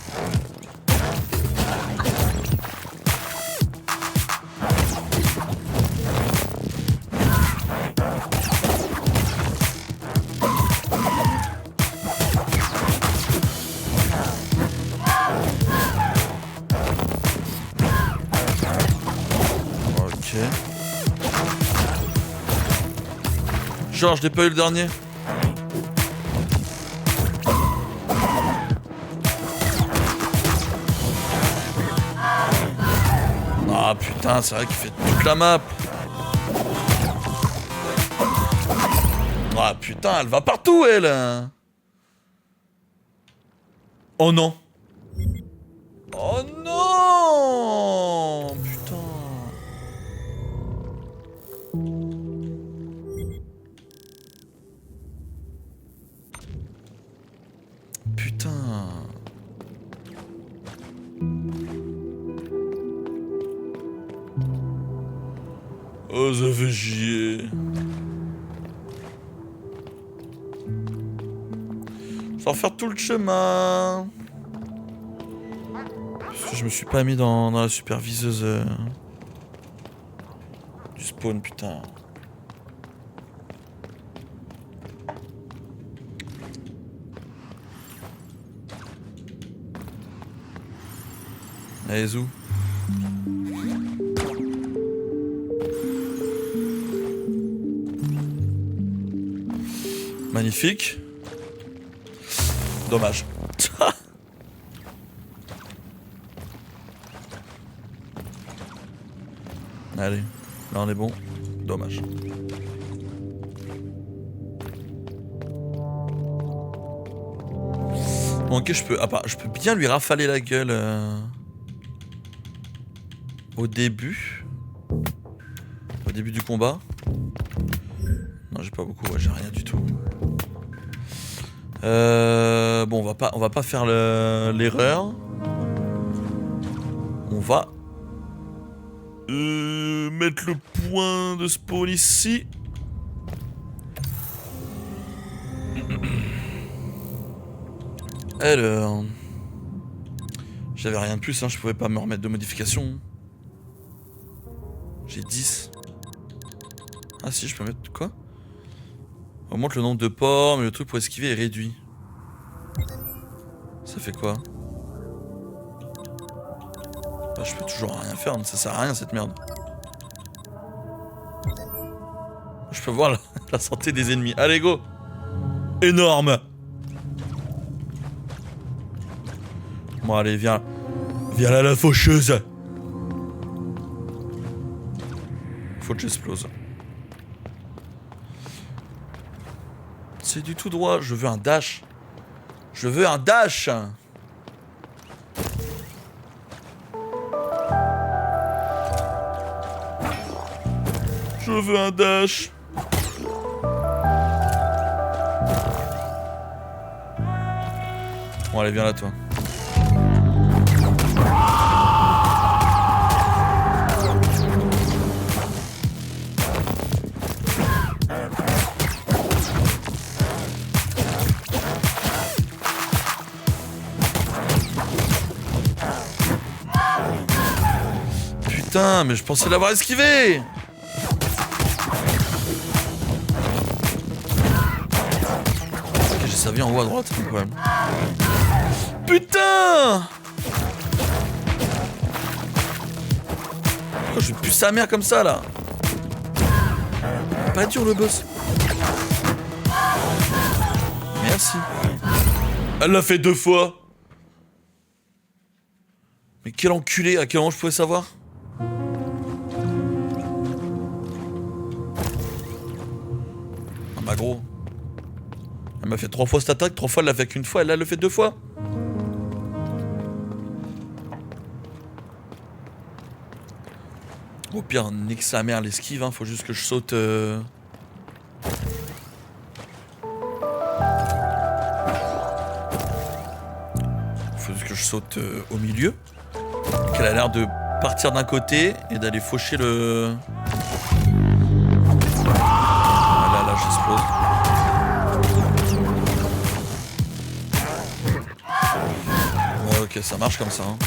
Genre, je n'ai pas eu le dernier. Ah putain, c'est vrai qu'il fait toute la map. Ah putain, elle va partout, elle. Oh non. Oh non. Putain. Putain. Oh, ça fait chier. Je vais refaire tout le chemin. Parce que je me suis pas mis dans la superviseuse du spawn, putain. Allez, zou. Magnifique. Dommage. Allez, là on est bon. Dommage. Bon, ok, je peux bien lui rafaler la gueule au début. Au début du combat. Non, j'ai pas beaucoup, ouais, j'ai rien du tout. Bon, on va pas faire l'erreur. On va mettre le point de spawn ici. Alors, j'avais rien de plus, hein, je pouvais pas me remettre de modification. J'ai 10. Ah si, je peux mettre quoi? On augmente le nombre de ports, mais le truc pour esquiver est réduit. Ça fait quoi? Bah, je peux toujours rien faire, ça sert à rien cette merde. Je peux voir la santé des ennemis. Allez, go! Énorme! Bon, allez, viens. Viens là, la faucheuse! Faut que j'explose. C'est du tout droit. Je veux un dash. Je veux un dash. Je veux un dash. Bon, allez, viens là, toi. putain, mais je pensais l'avoir esquivé. Ok, j'ai servi en haut à droite, incroyable. Putain! Pourquoi je pue sa mère comme ça, là? Pas dur, le boss. Merci. Elle l'a fait 2 fois. Mais quel enculé, à quel moment je pouvais savoir? Ah bah gros. Elle m'a fait 3 fois cette attaque, 3 fois elle l'a fait qu'une fois, elle l'a fait 2 fois. Au pire, nique sa mère l'esquive, hein, faut juste que je saute... Faut juste que je saute au milieu. Qu'elle a l'air de partir d'un côté et d'aller faucher le... Ah là, j'explose. Ouais, ok, ça marche comme ça. Hein.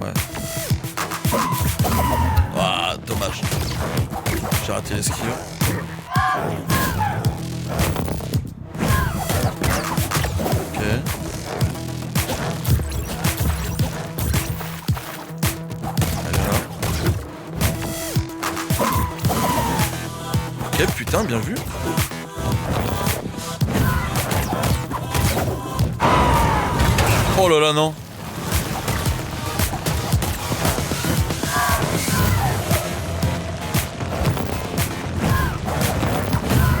Ouais. Ah, dommage. J'ai raté l'esquive. Ok. Elle est là. Ok, putain, bien vu. Oh là là, non.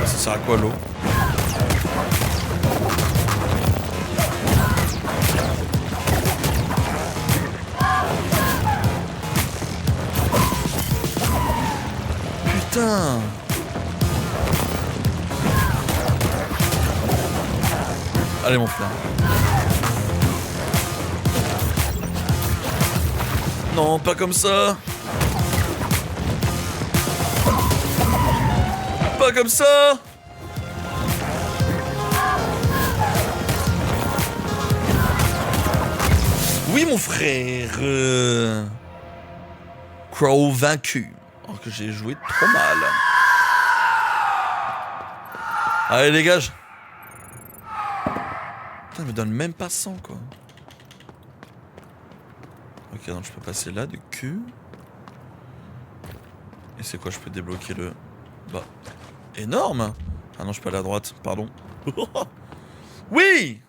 Ça sert à quoi l'eau? Putain. Allez mon frère. Non, pas comme ça. Pas comme ça. Oui mon frère. Crow vaincu. Alors que j'ai joué trop mal. Allez dégage. Putain, elle me donne même pas 100 quoi. Ok, donc je peux passer là, du cul. Et c'est quoi, je peux débloquer le... Bah... Énorme. Ah non, je peux aller à droite, pardon. Oui.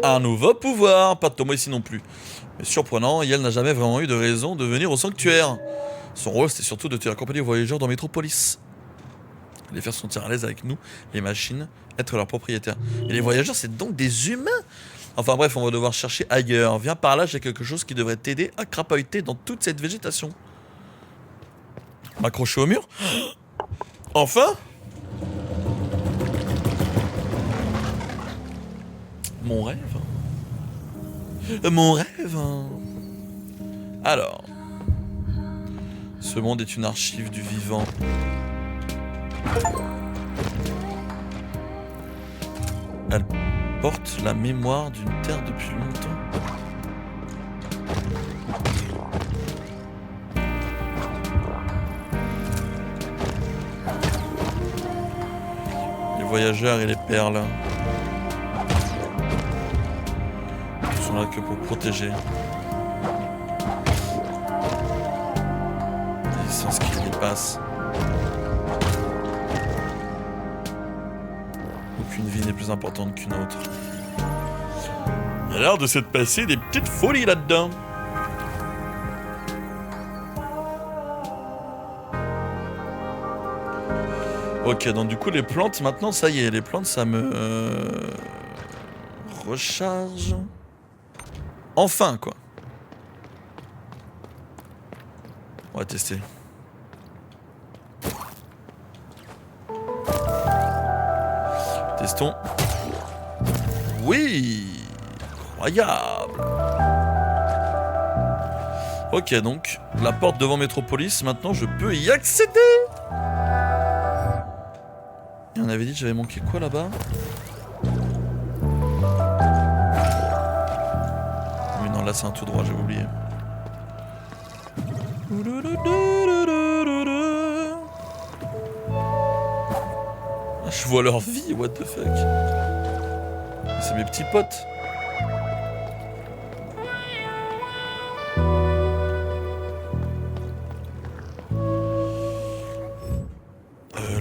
Un nouveau pouvoir. Pas de Tomo ici non plus. Mais surprenant, Yel n'a jamais vraiment eu de raison de venir au sanctuaire. Son rôle, c'était surtout de te accompagner aux voyageurs dans Métropolis. Les faire se sentir à l'aise avec nous, les machines, être leurs propriétaires. Et les voyageurs, c'est donc des humains. Enfin bref, on va devoir chercher ailleurs. Viens par là, j'ai quelque chose qui devrait t'aider à crapahuter dans toute cette végétation. M'accrocher au mur? Enfin? Mon rêve? Mon rêve? Alors... Ce monde est une archive du vivant. Elle porte la mémoire d'une terre depuis longtemps. Les voyageurs et les perles ne sont là que pour protéger. Et sans ce qui les passe. Aucune vie n'est plus importante qu'une autre. Il a l'air de s'être passé des petites folies là-dedans. Ok, donc du coup les plantes, maintenant ça y est, les plantes ça me... recharge. Enfin quoi. On va tester. Testons. Oui, incroyable. Ok, donc la porte devant Métropolis, maintenant je peux y accéder. avait dit, j'avais manqué quoi là-bas? Oui, non, là c'est un tout droit, j'avais oublié. Ah, je vois leur vie, what the fuck. C'est mes petits potes.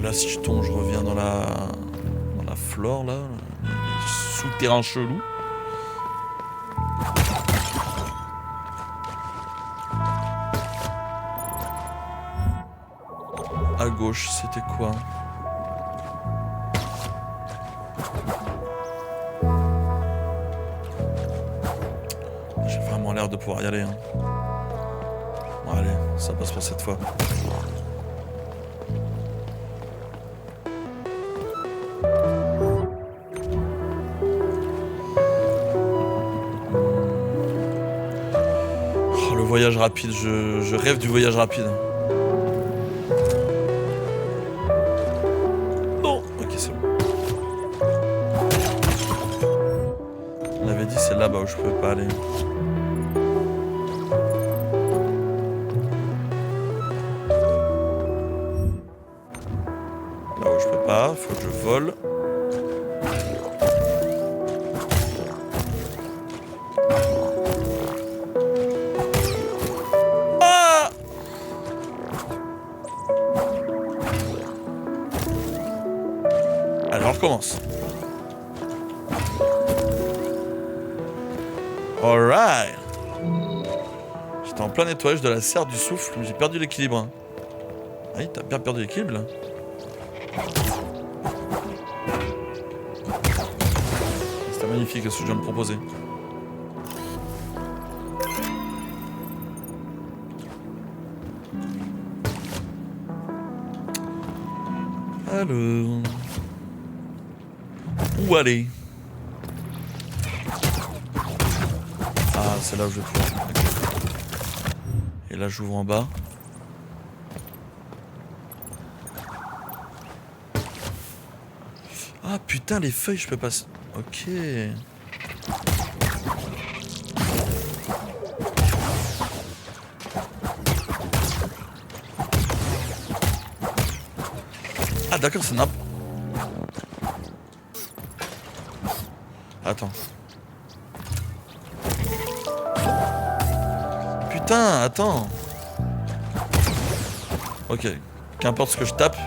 Là, si je tombe, je reviens dans la flore, là. Les souterrains chelous. À gauche, c'était quoi? J'ai vraiment l'air de pouvoir y aller. Hein. Bon, allez, ça passe pour cette fois. Oh, le voyage rapide, je rêve du voyage rapide. Non, ok, c'est bon. On avait dit c'est là-bas où je peux pas aller. Là où je peux pas, faut que je vole. Ah! Allez, on recommence. Alright. J'étais en plein nettoyage de la serre du souffle, mais j'ai perdu l'équilibre. Hein. Ah oui, t'as bien perdu l'équilibre là. C'était magnifique ce que je viens de proposer. Alors... Où aller? Ah, c'est là où je vais pouvoir. Et là, j'ouvre en bas. Ah putain, les feuilles, je peux pas... Ok. Ah d'accord, c'est n'importe... Attends. Putain, attends. Ok. Qu'importe ce que je tape.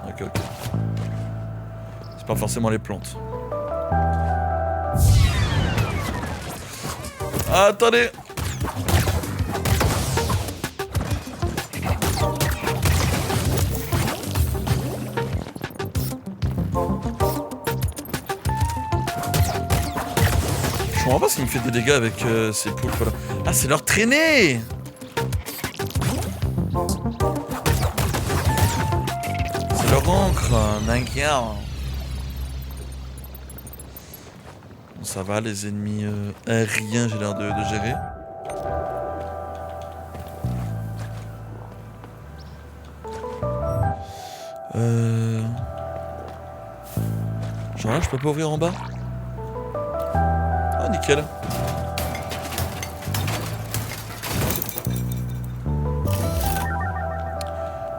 Ok, ok. C'est pas forcément les plantes. Attendez. Je comprends pas s'il me fait des dégâts avec ces poulpes là. Ah, c'est leur traînée! C'est leur encre, Nankiar. Bon, ça va, les ennemis aériens, j'ai l'air de gérer. Genre là, je peux pas ouvrir en bas? Ah, nickel.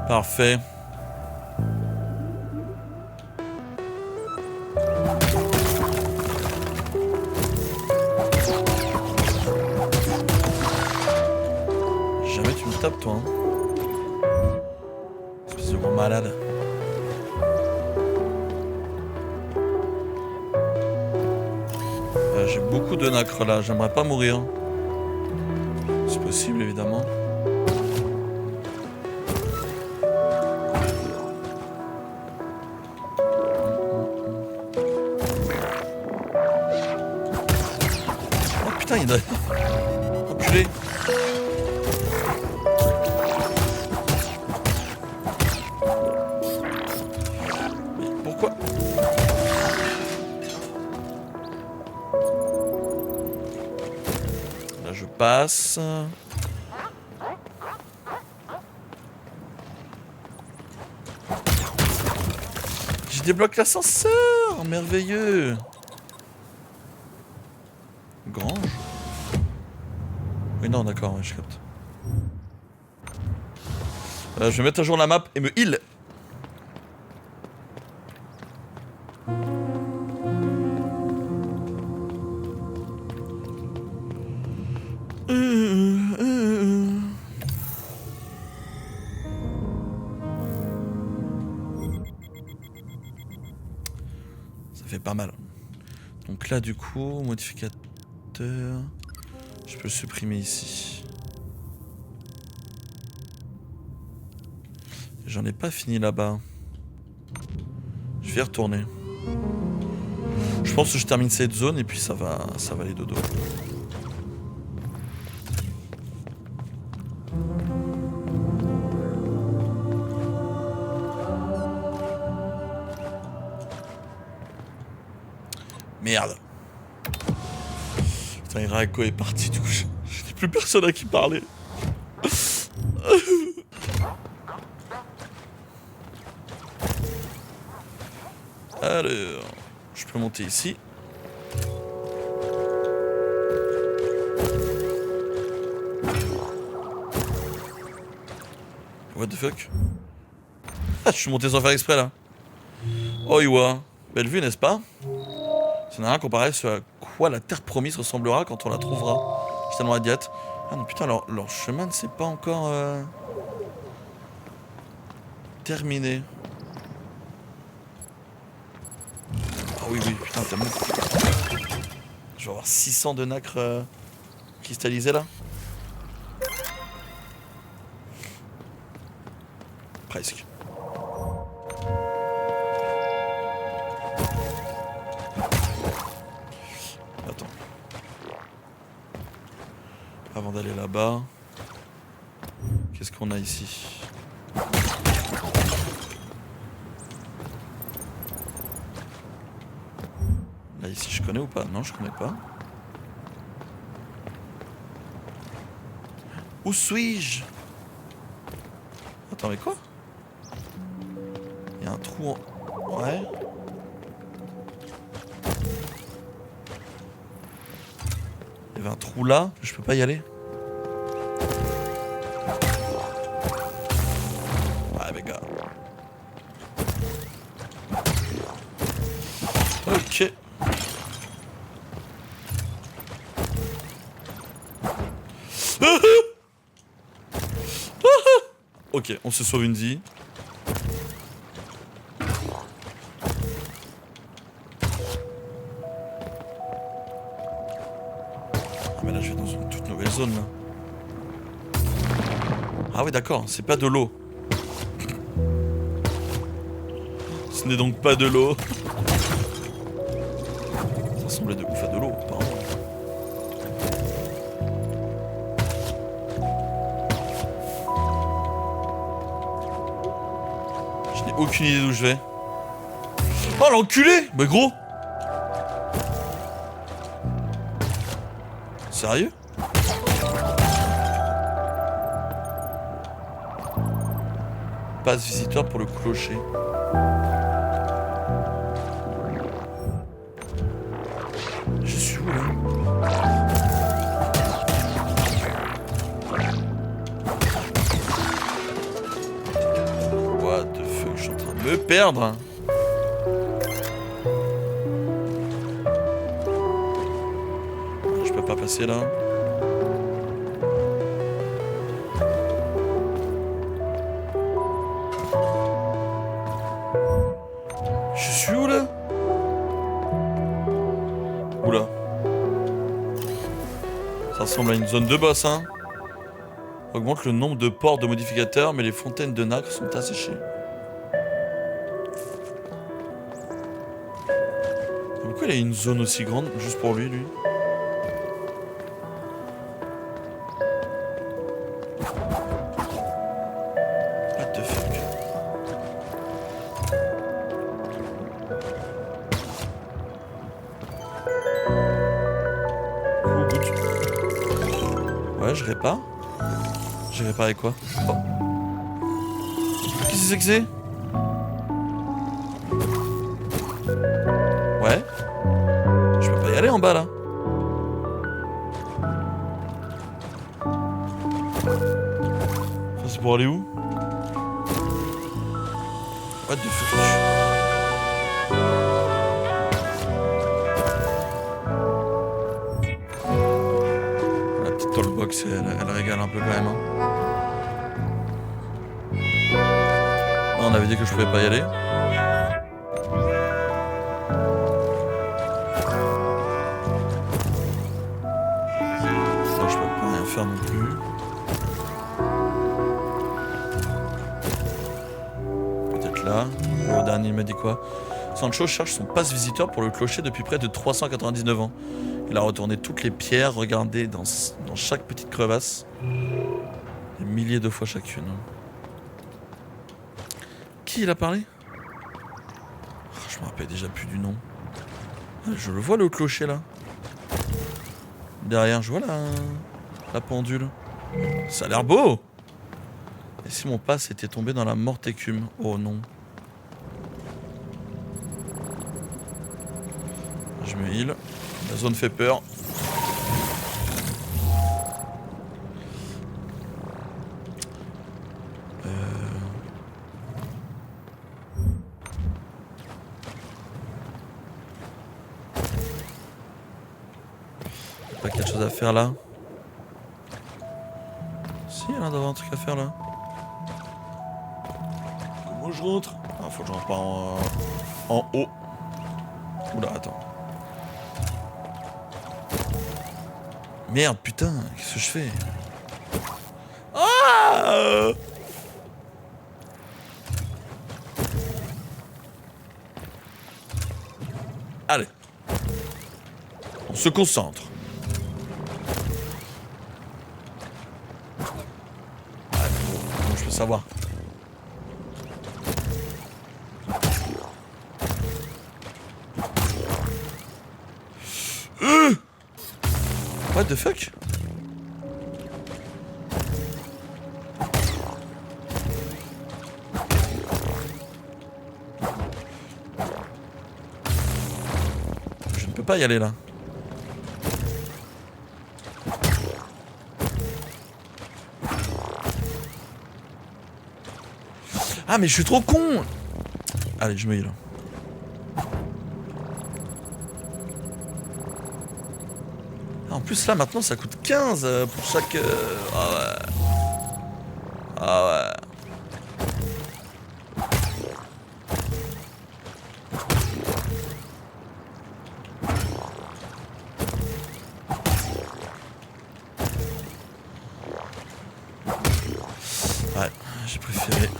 Parfait. Jamais tu me tapes, toi. Hein. Espèce de gros malade. J'ai beaucoup de nacre là, j'aimerais pas mourir. C'est possible évidemment. Oh putain, il a... Enculé. Mais pourquoi? Là je passe. Je débloque l'ascenseur. Merveilleux. Grange. Oui, non, d'accord, ouais, je capte. Je vais mettre à jour la map et me heal. Ça fait pas mal. Donc là, du coup, modificateur. Je peux le supprimer ici. J'en ai pas fini là-bas. Je vais y retourner. Je pense que je termine cette zone et puis ça va aller dodo. Merde. Putain, Irako est parti du coup. Je n'ai plus personne à qui parler. Alors, je peux monter ici. What the fuck? Ah, je suis monté sans faire exprès là. Oh Iwa, belle vue n'est-ce pas? Ça n'a rien comparé à ce à quoi la terre promise ressemblera quand on la trouvera. Je suis tellement idiot. Ah non putain, leur chemin ne s'est pas encore terminé. Ah oui, oui, putain, tellement. Je vais avoir 600 de nacre cristallisé là. Presque. Attends. Avant d'aller là-bas, qu'est-ce qu'on a ici? Là ici je connais ou pas? Non, je connais pas. Où suis-je? Attends, mais quoi? Il y a un trou en... Ouais. Il y avait un trou là, je peux pas y aller. Ouais, les gars. Ok. Ok, on se sauve une vie. Ah mais là je vais dans une toute nouvelle zone là. Ah oui d'accord, c'est pas de l'eau. Ce n'est donc pas de l'eau. Ça ressemblait de ouf à de l'eau, apparemment. Je n'ai aucune idée d'où je vais. Oh l'enculé! Mais gros! Sérieux? Passe visiteur pour le clocher. Je suis où là? What the fuck, je suis en train de me perdre. Je peux pas passer là. Je suis où là? Oula. Ça ressemble à une zone de boss, hein. Augmente le nombre de ports de modificateurs, mais les fontaines de nacre sont asséchées. Pourquoi il a une zone aussi grande, juste pour lui? What the fuck? Ouais, je répare. J'ai réparé quoi? Oh. Qu'est-ce que c'est que c'est? en bas là. Ça c'est pour aller où? What the fuck? La petite tollbox elle régale un peu quand même. Hein. Non, on avait dit que je pouvais pas y aller. Ça je peux pas rien faire non plus. Là, le dernier il m'a dit quoi? Sancho cherche son passe visiteur pour le clocher depuis près de 399 ans. Il a retourné toutes les pierres, regardé dans chaque petite crevasse. Des milliers de fois chacune. Qui il a parlé? Je me rappelle déjà plus du nom. Je le vois le clocher là. Derrière, je vois la pendule. Ça a l'air beau! Et si mon passe était tombé dans la morte écume? Oh non. Je me heal. La zone fait peur. Pas quelque chose à faire là? Si, il y a l'air d'avoir un truc à faire là. Comment je rentre? Ah, faut que je rentre par en haut. Oula, attends. Merde, putain, qu'est-ce que je fais? Ah! Allez. On se concentre. Allez, comment je peux savoir? What the fuck? Je ne peux pas y aller là. Ah mais je suis trop con. Allez, je me heal. En plus là maintenant ça coûte 15 pour chaque... Ah ouais. Ah ouais. Ouais, j'ai préféré...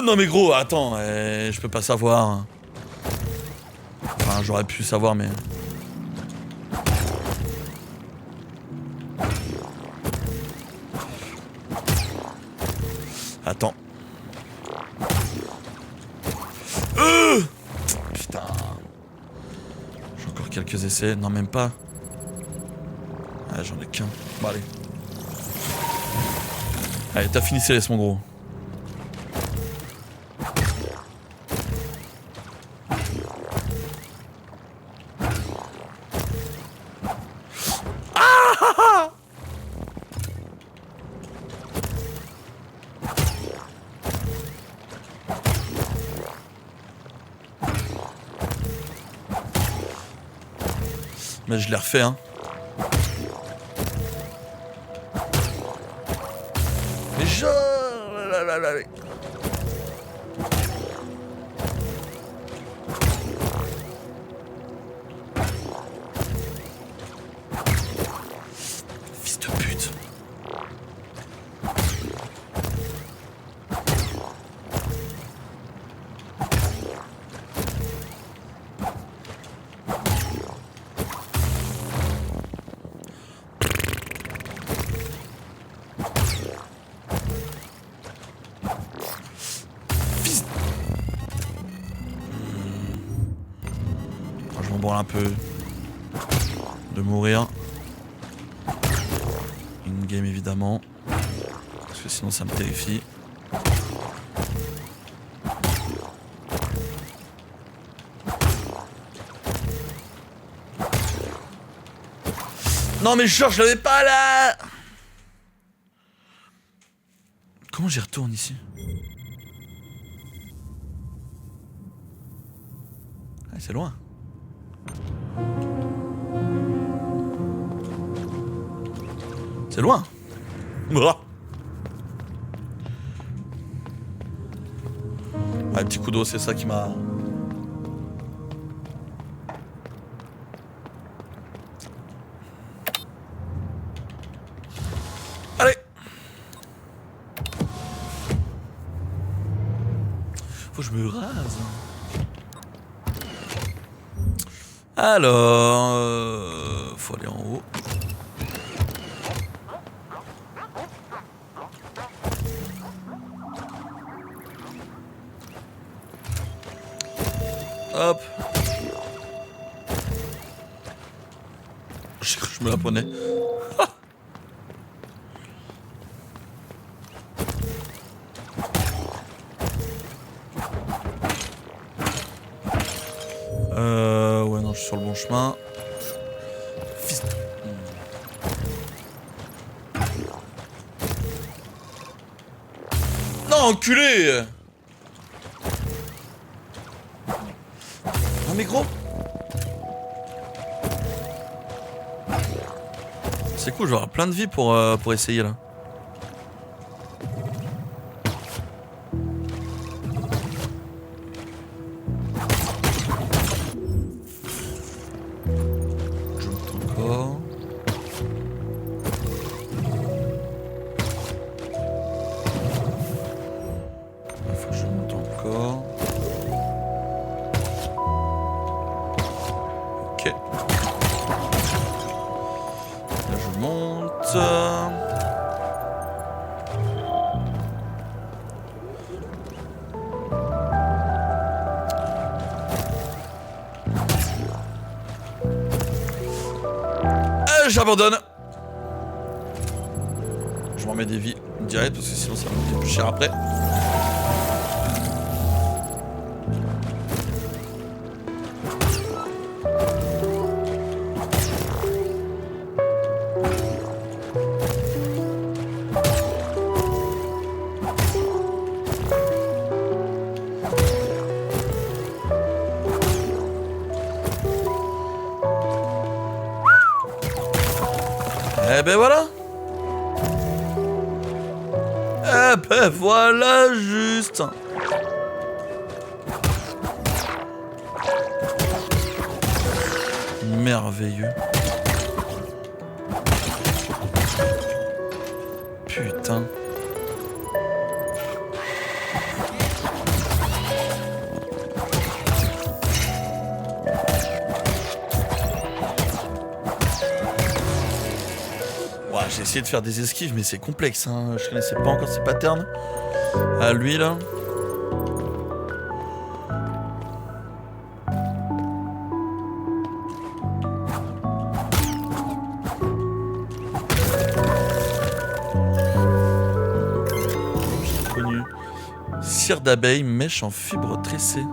non mais gros, attends, je peux pas savoir. Enfin, j'aurais pu savoir, mais... Attends. Putain. J'ai encore quelques essais. Non, même pas. Ouais, j'en ai qu'un. Bon, allez. Allez, t'as fini Céleste, mon gros. Mais je l'ai refait, hein. Mais je... Fils de pute. Je m'en branle un peu de mourir. Une game évidemment. Parce que sinon ça me terrifie. Non mais genre je l'avais pas là. Comment j'y retourne ici? Ah, c'est loin. C'est loin. Un petit coup d'eau, c'est ça qui m'a... Allez. Faut que je me rase. Alors... faut aller en haut. Hop. J'ai cru que je me la prenais. Ouais, non, je suis sur le bon chemin. Fils de... Non, enculé! Non, mais gros! C'est cool, j'aurai plein de vie pour essayer là. Je monte encore. Il faut que je monte encore. Ok. Là je monte. J'abandonne. Je m'en mets des vies direct parce que sinon ça va me coûter plus cher après. Eh ben voilà. Eh ben voilà juste. Merveilleux. Putain. J'ai essayé de faire des esquives, mais c'est complexe, hein. Je connaissais pas encore ces patterns. Ah, lui, là. J'ai connu. Cire d'abeille, mèche en fibre tressée.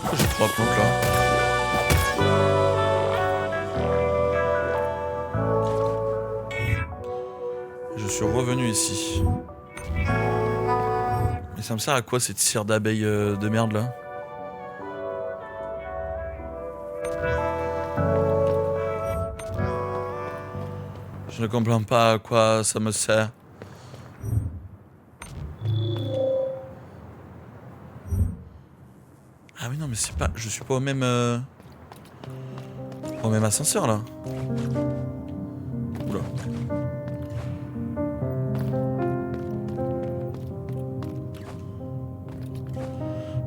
Pourquoi j'ai 3 plantes, là? Je suis revenu ici. Mais ça me sert à quoi cette cire d'abeille de merde là? Je ne comprends pas à quoi ça me sert. Ah oui non mais c'est pas... Je suis pas au même ascenseur là. Oula.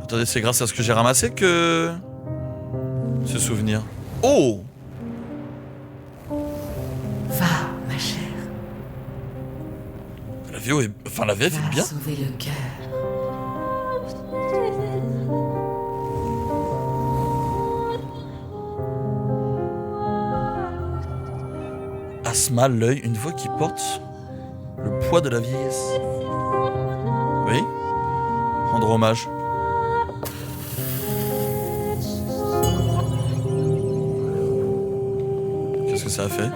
Attendez, c'est grâce à ce que j'ai ramassé que... ce souvenir. Oh! Va, ma chère. La VO est... Enfin, la VF est bien. Va sauver le cœur. Asma, l'œil, une voix qui porte le poids de la vieillesse. Oui? Rendre hommage. ça a fait?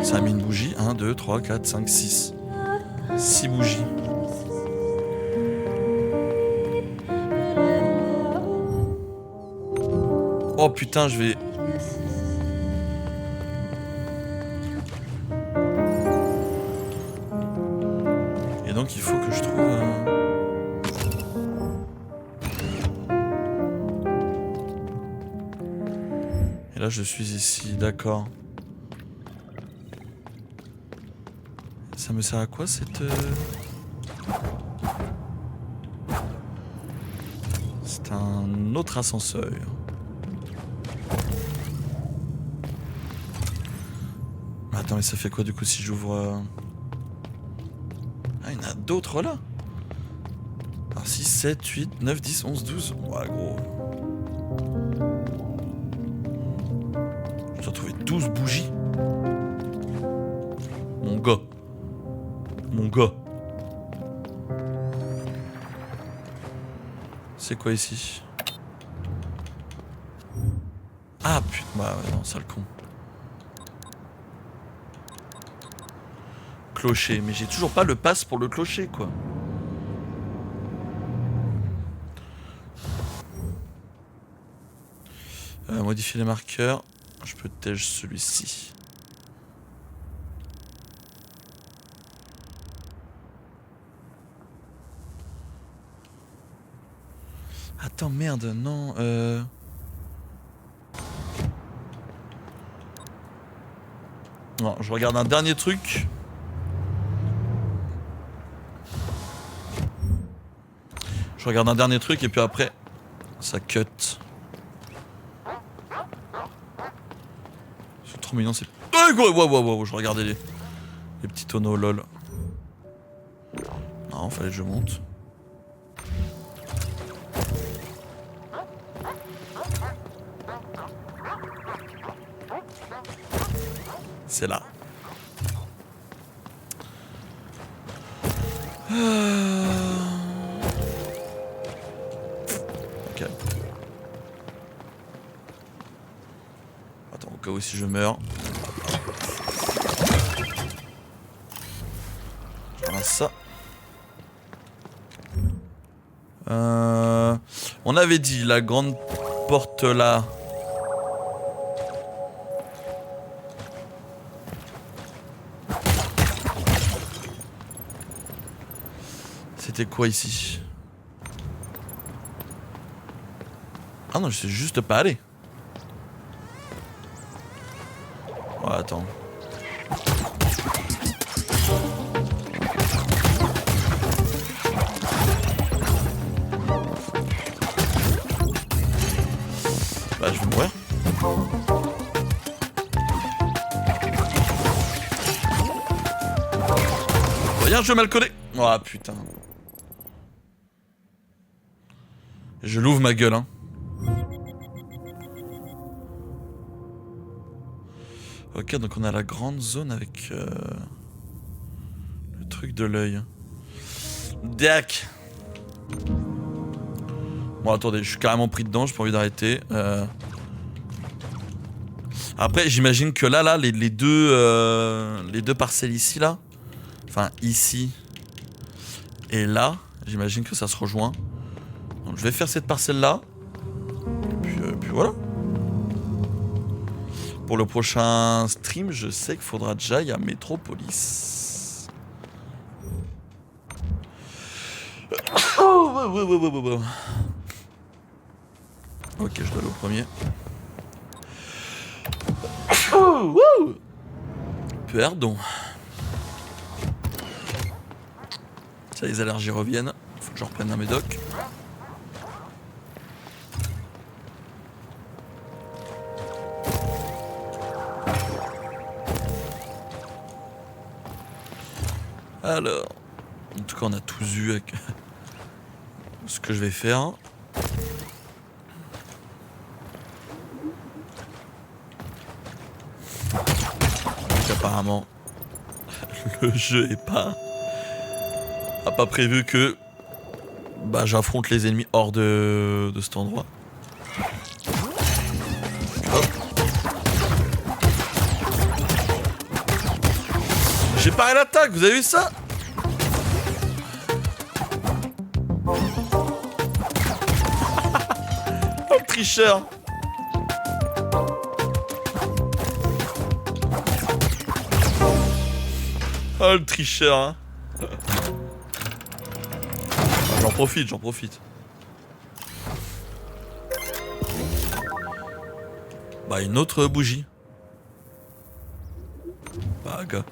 Ça a mis une bougie. 1, 2, 3, 4, 5, 6. 6 bougies. Oh putain, je vais... Et donc il faut que je trouve... Et là je suis ici, d'accord. Ça me sert à quoi cette... C'est un autre ascenseur. Attends, mais ça fait quoi du coup si j'ouvre... Ah, il y en a d'autres là. Alors 6, 7, 8, 9, 10, 11, 12. Ouais, gros. J'ai retrouvé 12 bougies. Mon gars. Mon gars. C'est quoi ici? Ah putain, bah ouais, non, sale con. Clocher, mais j'ai toujours pas le pass pour le clocher, quoi. Modifier les marqueurs. Je peux tège celui-ci. Attends, merde, non, Non, je regarde un dernier truc. Je regarde un dernier truc et puis après, ça cut. C'est trop mignon, c'est... Wow, je regardais les petits tonneaux, lol. Non, fallait que je monte. C'est là. Ok. Attends, au cas où si je meurs. Voilà ça. On avait dit la grande porte là. C'était quoi ici? Ah non, je sais juste pas aller. Oh, attends. Bah, je vais mourir. Regarde, je vais mal coller. Oh putain. Je l'ouvre ma gueule, hein. Ok, donc on a la grande zone avec le truc de l'œil. Dac. Bon, attendez, je suis carrément pris dedans, j'ai pas envie d'arrêter. Après, j'imagine que là, les deux parcelles ici, là. Enfin, ici. Et là, j'imagine que ça se rejoint. Donc je vais faire cette parcelle-là. Puis voilà. Pour le prochain stream, je sais qu'il faudra que j'aille à Metropolis. Oh, ok, je dois aller au premier. Pardon. Ça, les allergies reviennent. Faut que je reprenne un médoc. Alors, en tout cas, on a tous vu avec ce que je vais faire. Donc, apparemment, le jeu a pas prévu que j'affronte les ennemis hors de cet endroit. Hop. J'ai paré l'attaque, vous avez vu ça? Oh le tricheur. Oh le tricheur hein. J'en profite. Bah une autre bougie. Bague.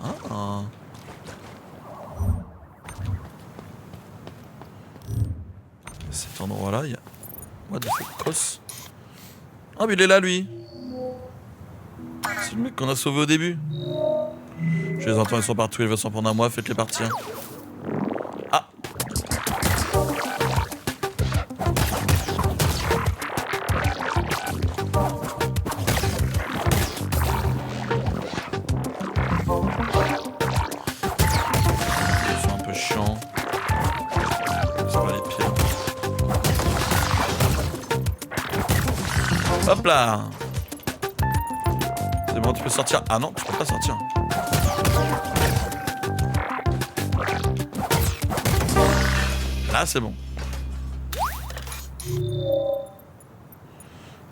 Ah. Cet endroit-là, il y a... What the fuck, cross. Ah mais il est là lui. C'est le mec qu'on a sauvé au début. Je les entends, ils sont partout, ils veulent s'en prendre à moi, faites-les partir. Ah. Ils sont un peu chiants. C'est pas les pires. Hop là. C'est bon, tu peux sortir. Ah non, tu peux pas sortir. Là, c'est bon.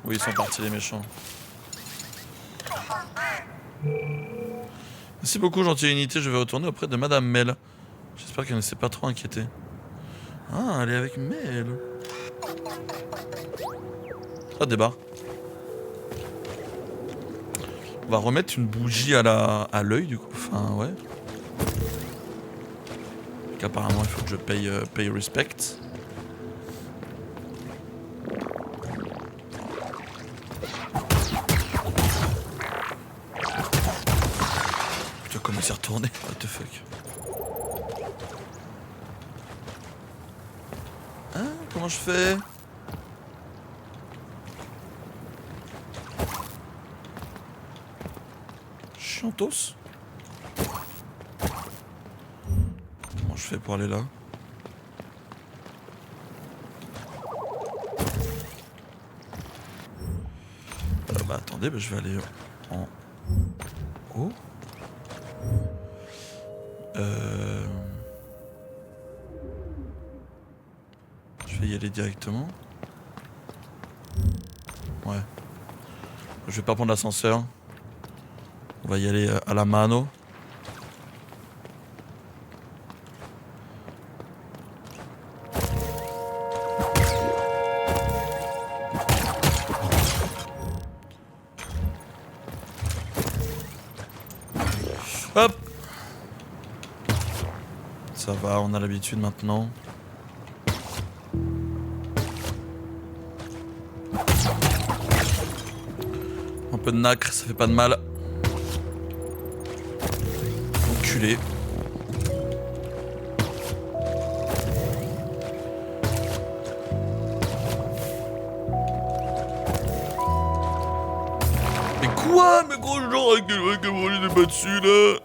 Oui, ils sont partis les méchants. Merci beaucoup, gentille unité. Je vais retourner auprès de Madame Mel. J'espère qu'elle ne s'est pas trop inquiétée. Ah, elle est avec Mel. Ah, débat. On va remettre une bougie à l'œil du coup. Enfin, ouais. Apparemment, il faut que je paye respect. Putain, comment c'est retourné? What the fuck? Hein? Comment je fais? Chantos? Comment je fais pour aller là? Bah attendez, bah, je vais aller en haut. Je vais y aller directement. Ouais. Je vais pas prendre l'ascenseur. On va y aller à la mano. Hop. Ça va, on a l'habitude maintenant. Un peu de nacre, ça fait pas de mal. Enculé. Mais quoi? Mais gros genre avec le mec qui m'a pas dessus là.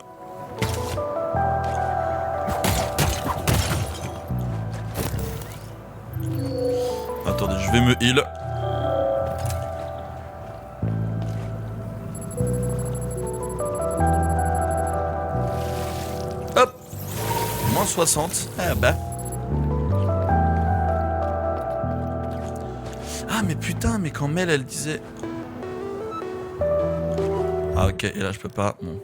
Attendez, je vais me heal. Hop. Moins 60. Ah bah. Ah mais putain, mais quand Mel elle disait... Ah ok, et là je peux pas. Bon.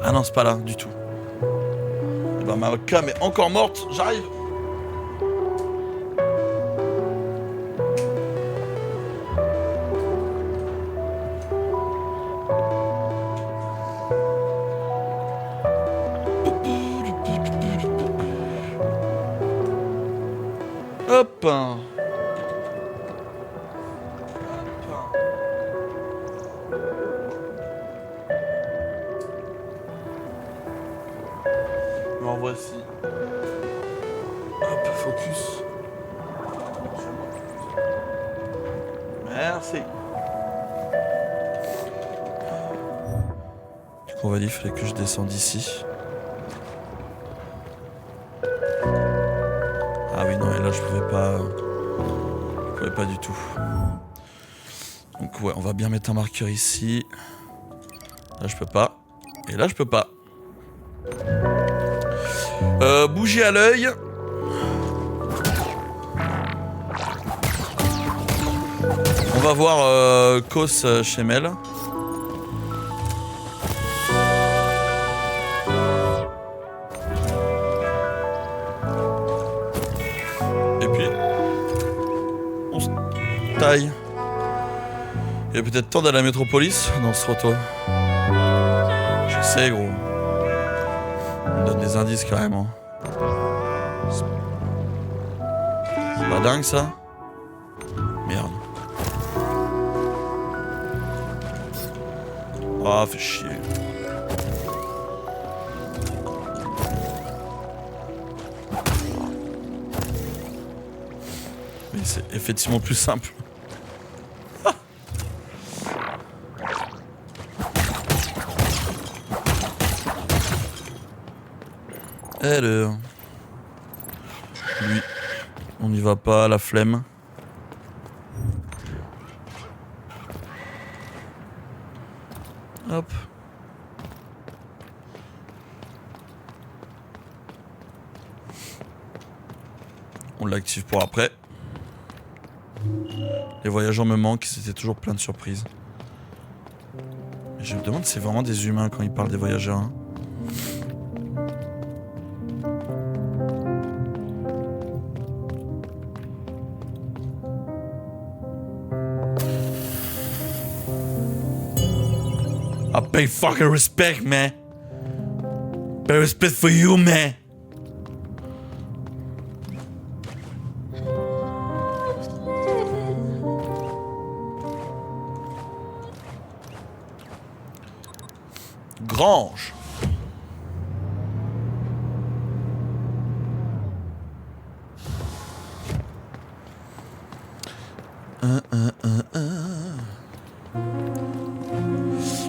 Ah non, c'est pas là du tout. Et bah ma cam est encore morte, j'arrive. Hop. M'en voici. Hop, focus. Merci. Du coup, on va dire, il fallait que je descende ici. pouvais pas... Je pouvais pas du tout. Donc ouais, on va bien mettre un marqueur ici. Là, je peux pas. Et là, je peux pas. Bougie à l'œil. On va voir Kos chez Mel. Et puis, on se taille. Il y a peut-être temps d'aller à la métropolis dans ce roto. Je sais, gros. On me donne des indices carrément. C'est pas dingue ça? Merde. Ah, fait chier. Mais c'est effectivement plus simple. Alors. Lui. On n'y va pas, la flemme. Hop. On l'active pour après. Les voyageurs me manquent, c'était toujours plein de surprises. Mais je me demande si c'est vraiment des humains quand ils parlent des voyageurs. Hein. I pay fucking respect, man. Pay respect for you, man. Grange.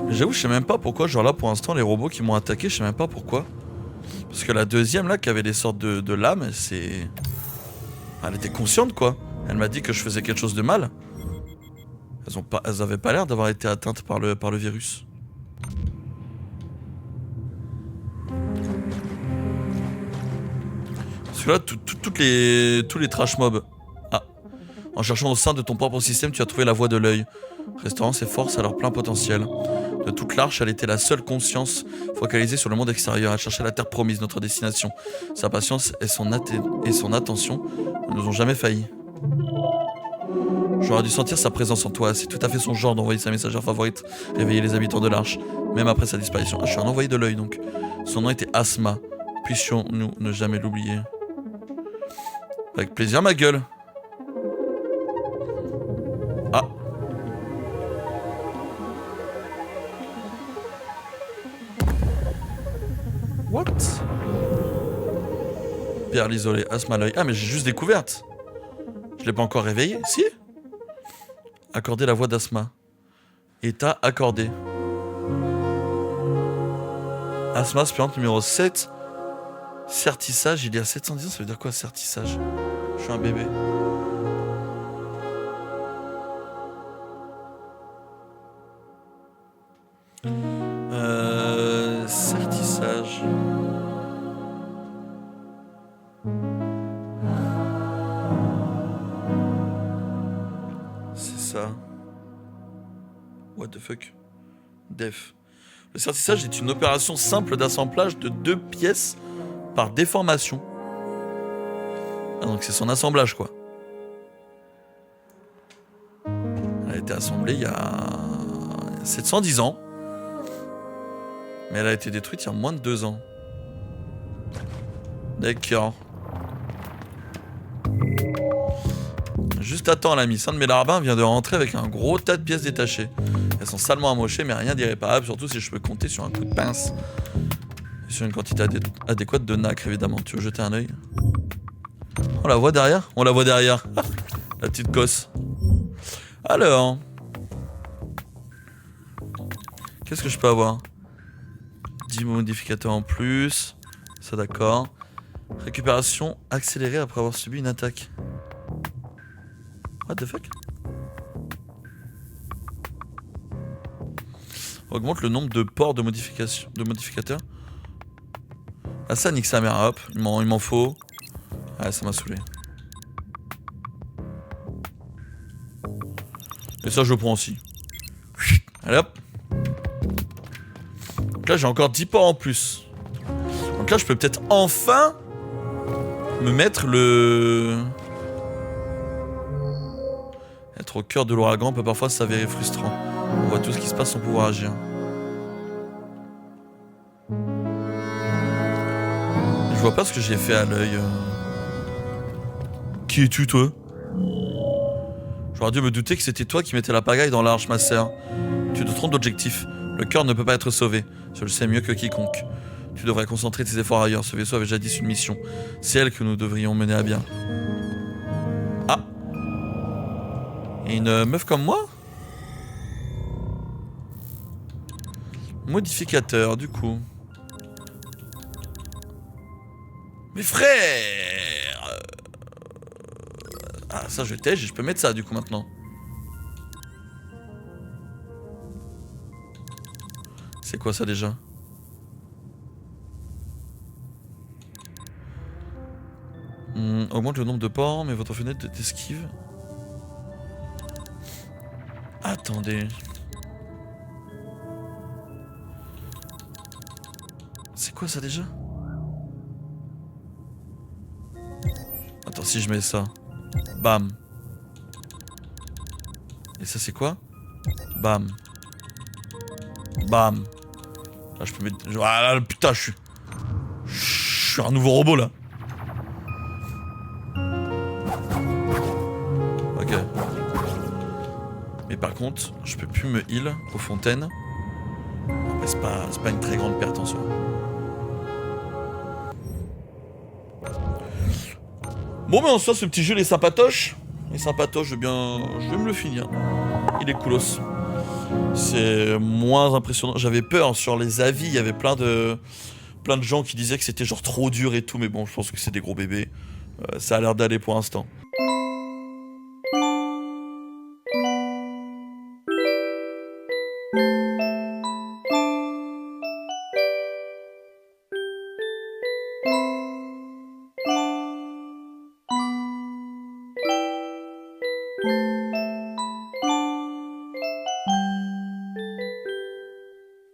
J'avoue, je sais même pas pourquoi, genre là pour l'instant les robots qui m'ont attaqué, je sais même pas pourquoi. Parce que la deuxième là qui avait des sortes de lames, c'est... Elle était consciente quoi. Elle m'a dit que je faisais quelque chose de mal. Elles avaient pas l'air d'avoir été atteintes par le virus. Parce que là, tous les trash mobs. Ah. En cherchant au sein de ton propre système, tu as trouvé la voie de l'œil. Restaurant ses forces à leur plein potentiel. De toute l'arche, elle était la seule conscience focalisée sur le monde extérieur. Elle cherchait la terre promise, notre destination. Sa patience et son attention ne nous ont jamais failli. J'aurais dû sentir sa présence en toi. C'est tout à fait son genre d'envoyer sa messagère favorite, réveiller les habitants de l'arche, même après sa disparition. Ah, je suis un envoyé de l'œil donc. Son nom était Asma. Puissions-nous ne jamais l'oublier. Avec plaisir, ma gueule. Ah. What? Perle isolée, Asma l'œil. Ah, mais j'ai juste découverte. Je l'ai pas encore réveillé. Si? Accorder la voix d'Asma. État accordé. Asma, aspirante numéro 7. Certissage, il y a 710 ans, ça veut dire quoi, certissage? Je suis un bébé. Certissage. C'est ça. What the fuck? Def. Le certissage est une opération simple d'assemblage de 2 pièces par déformation. Ah, donc c'est son assemblage quoi. Elle a été assemblée il y a 710 ans. Mais elle a été détruite il y a moins de 2 ans. D'accord. Juste attends l'ami, Saint de Mélarbin vient de rentrer avec un gros tas de pièces détachées. Elles sont salement amochées mais rien d'irréparable, surtout si je peux compter sur un coup de pince. Et sur une quantité adéquate de nacre évidemment. Tu veux jeter un œil? On la voit derrière? On la voit derrière. La petite gosse. Alors. Qu'est-ce que je peux avoir? 10 modificateurs en plus. Ça d'accord. Récupération accélérée après avoir subi une attaque. What the fuck? Augmente le nombre de ports de modificateurs. Ah ça nique sa mère, hop, il m'en faut. Ah ça m'a saoulé. Et ça je le prends aussi. Allez hop. Donc là j'ai encore 10 ports en plus. Donc là je peux peut-être enfin me mettre le... Être au cœur de l'ouragan peut parfois s'avérer frustrant. On voit tout ce qui se passe sans pouvoir agir. Je vois pas ce que j'ai fait à l'œil. Qui es-tu toi? J'aurais dû me douter que c'était toi qui mettais la pagaille dans l'arche, ma sœur. Tu te trompes d'objectif. Le cœur ne peut pas être sauvé. Je le sais mieux que quiconque. Tu devrais concentrer tes efforts ailleurs. Ce vaisseau avait jadis une mission. C'est elle que nous devrions mener à bien. Ah! Et une meuf comme moi? Modificateur, du coup. Mes frères! Ah, ça je tège et je peux mettre ça, du coup, maintenant. C'est quoi, ça, déjà? Augmente le nombre de ports, mais votre fenêtre d'esquive... Attendez... C'est quoi ça déjà? Attends, si je mets ça. Bam. Et ça c'est quoi? Bam. Bam. Là je peux mettre... Ah là, putain, je suis un nouveau robot là. Ok. Mais par contre, je peux plus me heal aux fontaines. Après, c'est pas une très grande perte en soi. Bon, mais en soi, ce petit jeu, il est sympatoche. Il est sympatoche, je vais me le finir. Il est coolos. C'est moins impressionnant. J'avais peur sur les avis, il y avait plein de gens qui disaient que c'était genre trop dur et tout, mais bon, je pense que c'est des gros bébés. Ça a l'air d'aller pour l'instant.